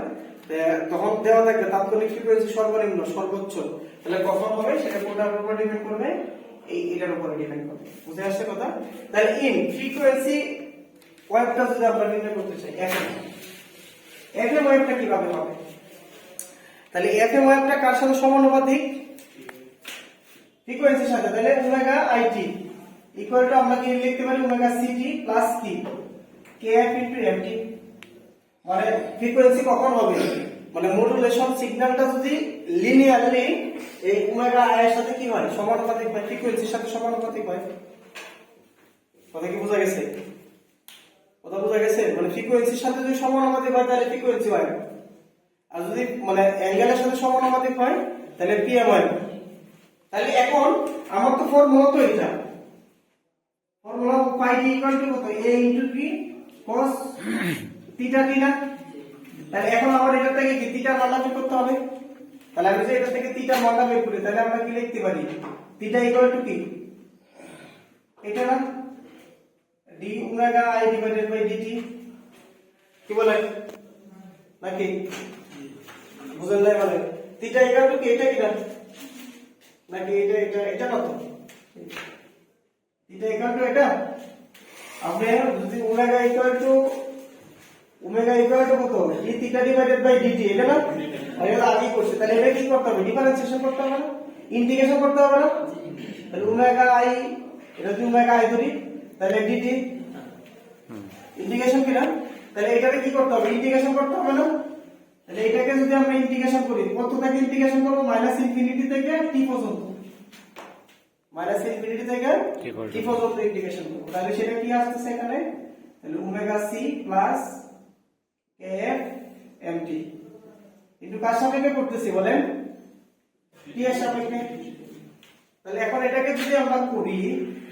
তখন দেওয়া থাকবে তাৎক্ষণিক ফ্রিকোয়েন্সি সর্বনিম্ন সর্বোচ্চ, তাহলে কখন হবে সেটা কোনটার উপর ডিপেন্ড করবে? এটার উপর ডিপেন্ড করবে। বুঝে আসছে কথা? তাহলে ইন ফ্রিকোয়েন্সি ওয়েভটা যদি আমরা নির্ণয় করতে চাই, এফএম ওয়েভটা কিভাবে হবে? তাহলে এফএম ওয়েভটা কার সাথে সমানুপাতিক? ফ্রিকোয়েন্সির সাথে। তাহলে ওমেগা আইটি ইকুয়াল টু আমরা কি লিখতে পারি? ওমেগা সিটি প্লাস কি কেএফ ইনটু এমটি। মানে ফ্রিকোয়েন্সি কখন হবে? মানে মডুলেশন সিগন্যালটা যদি লিনিয়ারলি এই ওমেগা আই এর সাথে কি হয়? সমানুপাতিক হয়, ফ্রিকোয়েন্সির সাথে সমানুপাতিক হয়। কথা কি বোঝা গেছে? কথা বোঝা গেছে? মানে ফ্রিকোয়েন্সির সাথে যদি সমানুপাতিক হয় তাহলে ফ্রিকোয়েন্সি হয়, আর যদি মানে অ্যাঙ্গেলের সাথে সমানুপাতিক হয় তাহলে পিএম হয়। তাহলে এখন আমার তো ফর্মুলা তো এটা, formula pi D equal to কত? a into p cos theta t না? তাহলে এখন আমার এটা থেকে কি থিটার মানটা বের করতে হবে। তাহলে আমি যদি এটা থেকে থিটার মানটা বের করি তাহলে আমরা কি লিখতে পারি? থিটা ইকুয়াল টু কি? এটা না, d omega i divided by dt কি বলে নাকি বুঝেন নাই মানে থিটা ইকুয়াল টু কি এটা কি না নাকি এটা কত থিটা ইকুয়াল টু এটা আপনি যদি ওমেগা ইকুয়াল টু কত d theta divided by dt এটা না আমি আগেই করছি তাহলে এটা কি করতে হবে ডিফারেন্সিয়েশন করতে হবে না ইন্টিগ্রেশন করতে হবে না তাহলে ওমেগা আই এটা যদি ওমেগা আই ধরি তাহলে ডিটি ইন্টিগ্রেশন কি না তাহলে এটাকে কি করতে হবে ইন্টিগ্রেশন করতে হবে না তাহলে এটাকে যদি আমরা ইন্টিগ্রেশন করি কত থেকে ইন্টিগ্রেশন করব -ইনফিনিটি থেকে t পর্যন্ত -ইনফিনিটি থেকে t পর্যন্ত ইন্টিগ্রেশন করব তাহলে সেটা কি আসছে এখানে তাহলে omega c plus kf mt কিন্তু কার সাপেক্ষে করতেছি বলেন t এর সাপেক্ষে তাহলে এখন এটাকে যদি আমরা করি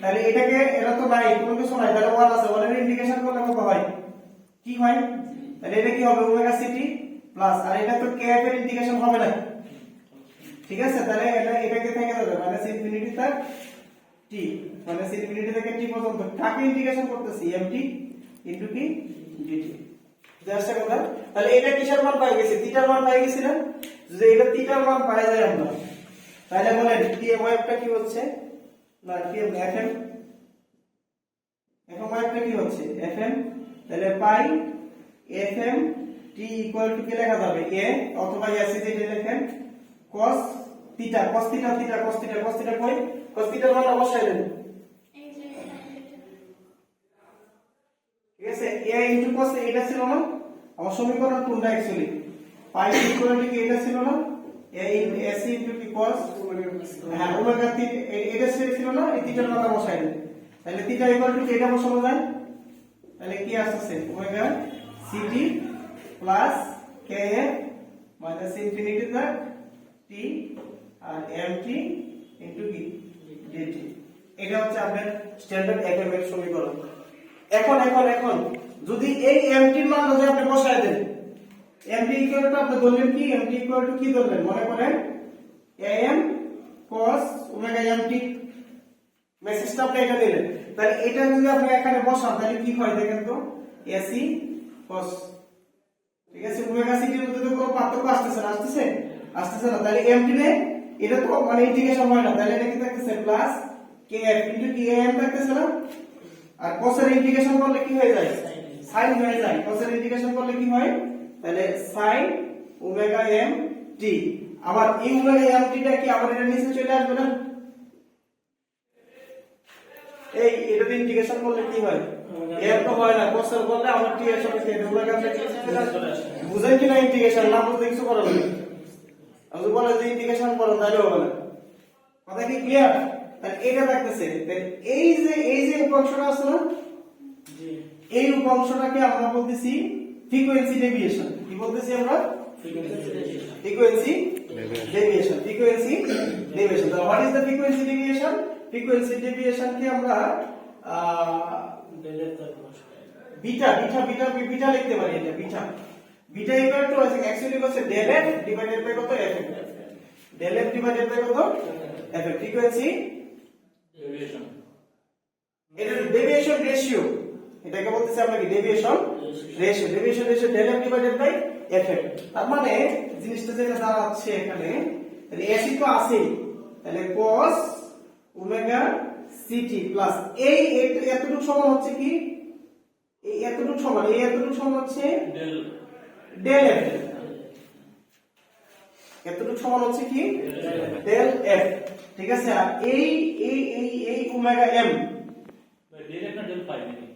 তাহলে এটাকে এটা তো নাই কোনো কিছু নাই তাহলে 1 আছে 1 এর ইন্টিগ্রেশন করলে কত হয় কি হয় তাহলে এটা কি হবে ওমেগা ct প্লাস আর এটা তো kf এর ইন্টিগ্রেশন হবে না ঠিক আছে তাহলে এটাকে থেকে যাবে -ইনফিনিটি থেকে t -ইনফিনিটি থেকে t পর্যন্ত কাকে ইন্টিগ্রেশন করতেছি mt ইনটু কি dt বুঝতে কথা তাহলে এটা কিসের মান পাই গেছে থিটার মান পাই গেছি না যদি এটা থিটার মান পাই যায় আমরা তাহলে বলেন কি ওয়েভটা কি হচ্ছে না কি fm এখন ওয়েভটা কি হচ্ছে fm তাহলে পাই fm t ইকুয়াল টু কি লেখা যাবে a অথবা s যেটা লেখেন cos থিটা কই cos থিটার মান অবশ্যই দেন ঠিক আছে a ইনটু cos এটা ছিল না আমার সমীকরণ কোনটা অ্যাকচুয়ালি পাই ইকুয়াল টু কি এটা ছিল না a ইনটু s ইনটু কি cos হ্যাঁ ওমেগা থিটা এটা ছিল না এই থিটার মান বসাই দেন তাহলে থিটা ইকুয়াল টু এটা বসানো যায় তাহলে কি আসছে omega ct plus kf -infinity থেকে t আর mt ইনটু কি dt এটা হচ্ছে আপনার স্ট্যান্ডার্ড fm এর সমীকরণ এখন যদি এই mt এর মান যদি আপনি বসায় দেন mt ইকুয়াল টু আপনি ধরলেন কি mt ইকুয়াল টু কি ধরলেন মনে করেন am cos ওমেগা mt মেসেজটা আপনি এটা দিলেন তাহলে এটা যদি আপনি এখানে বসান তাহলে কি হয় দেখেন তো ac cos ঠিক আছে ওমেগা c এর মধ্যে তো কোনো পার্থক্য আসতেছে না তাহলে mt নে এটা তো মানে ইন্টিগ্রেশন হয় না তাহলে এটা কি থাকতেছে প্লাস kf ইনটু কি am থাকতেছে না আর cos এর ইন্টিগ্রেশন করলে কি হয়ে যায় sin হয়ে যায় cos এর ইন্টিগ্রেশন করলে কি হয় তাহলে sin ওমেগা m t আবার এই ওমেগা m t টা কি আবার এটা নিচে চলে আসবে না এই এটা দিয়ে ইন্টিগ্রেশন করলে কি হয় m তো হয় না cos এর করলে আমরা t এর সাথে এই ওমেগা m চলে আসে বুঝেন কি না ইন্টিগ্রেশন না বুঝতে কিছু করা লাগবে আমি বলে যে ইন্টিগ্রেশন করুন তাহলে হবে না কথা কি ক্লিয়ার তাহলে এটা থাকতেছে এই যে উপাংশটা আছে না জি এই উপাংশটাকে আমরা বলতেছি ফ্রিকোয়েন্সি ডেভিয়েশন কি বলতেছি আমরা ফ্রিকোয়েন্সি ডেভিয়েশন তাহলে what is the frequency deviation কে আমরা বিটা লিখতে পারি এটা বিটা ইকুয়াল টু অ্যাকচুয়ালি হচ্ছে del f ডিভাইডেড বাই কত f del f divided by কত f ফ্রিকোয়েন্সি ডেভিয়েশন এটা ডেভিয়েশন রেশিও এটাকে বলতেছি আমরা কি deviation ratio del f divided by f তার মানে জিনিসটা যেটা দাঁড়াচ্ছে এখানে তাহলে s তো আছে তাহলে cos ওমেগা ct প্লাস এই এতটুকু সমান হচ্ছে কি এই এতটুকু সমান হচ্ছে del f এতটুকু সমান হচ্ছে কি del f ঠিক আছে আর এই ওমেগা m del f না del phi নাকি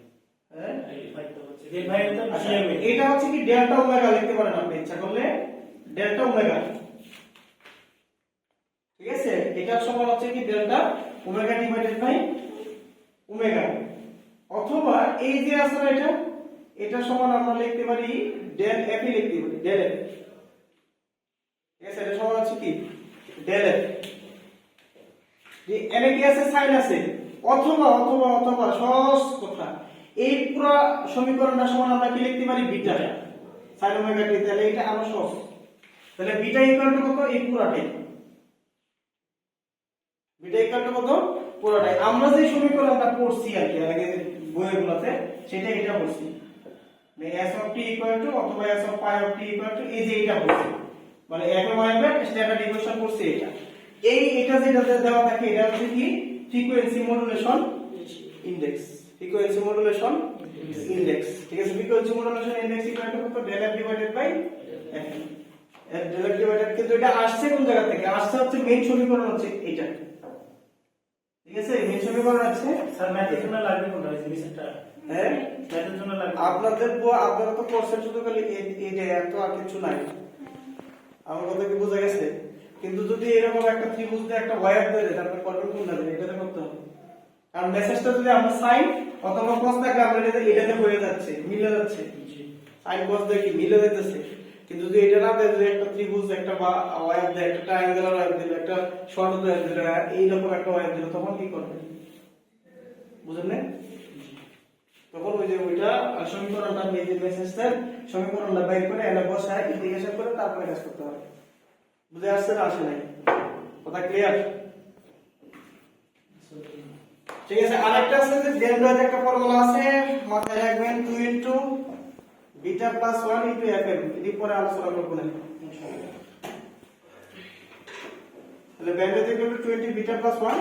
হ্যাঁ এই ফাইলটা হচ্ছে এই ফাইলটা আচ্ছা এটা হচ্ছে কি ডেল্টা ওমেগা লিখতে পারেন আপনি ইচ্ছা করলে ডেল্টা ওমেগা ঠিক আছে এটা সমান হচ্ছে কি delta omega divided by omega অথবা এই যে আছে না এটা সমান আমরা লিখতে পারি del f লিখতে পারি del f ঠিক আছে এটা সমান হচ্ছে কি del f যে এনে কি আছে sin আছে অথবা সহজ কথা এই পুরো সমীকরণটা সমান আমরা কি লিখতে পারি বিটা sin ওমেগা t তাহলে এটা আরো সহজ তাহলে বিটা ইকুয়াল টু কত এই পুরাটাই বিটা ইকুয়াল টু কত পুরোটাই আমরা যে সমীকরণটা পড়ছি আর কি আগে বইগুলোতে সেটা এটা পড়ছি মানে s of t equal two অথবা s of pi of t equal two এই যে এটা পড়ছি মানে একই ওয়াইব্যাক স্ট্যান্ডার্ড ইকুয়েশন পড়ছি এটা এটা যেটা দেওয়া থাকে এটা হচ্ছে কি frequency modulation index frequency modulation index ঠিক আছে frequency modulation index equal to কত del f divided by f del f divided কিন্তু এটা আসছে কোন জায়গা থেকে আসছে হচ্ছে মেইন সমীকরণ হচ্ছে এটা ঠিক আছে মেইন সমীকরণ আছে স্যার ম্যাথের জন্য লাগবে কোনটা হইছে নিচেরটা হ্যাঁ ম্যাথের জন্য লাগবে আপনারা তো কোর্সের শুধু খালি এইটা এত আর কিছু নাই আমার কথা কি বোঝা গেছে কিন্তু যদি এরকম একটা ত্রিভুজ দিয়ে একটা ওয়্যার ধরে তারপর করবেন কোনটা দিয়ে এটাতে করতে হবে কারণ মেসেজটা যদি আমরা সাইন অথবা cos থাকে আমরা এটাতে হয়ে যাচ্ছে মিলে যাচ্ছে সাইন cos দিয়ে কি মিলে যাচ্ছে কিন্তু যদি এটা না দেয় যদি একটা ত্রিভুজ একটা বা ওয়্যার দেয় একটা ট্রায়াঙ্গুলার ওয়্যার দিল একটা শর্ট ওয়্যার দিল এইরকম একটা ওয়্যার দিল তখন কি করবে বুঝলেন না তখন ওই যে ওইটা সমীকরণটা নিয়ে যে মেসেজটার সমীকরণটা বাইর করে এনে বসায় ইন্টিগ্রেশন করে তারপরে কাজ করতে হবে বুঝে আসছে না আসে নাই কথা ক্লিয়ার ঠিক আছে আরেকটা আছে যে ডেল্টার একটা ফর্মুলা আছে মাথায় রাখবেন 2 into beta plus 1 into fm এটি পরে আলোচনা করব না তাহলে bandwidth equal to 20 beta plus 1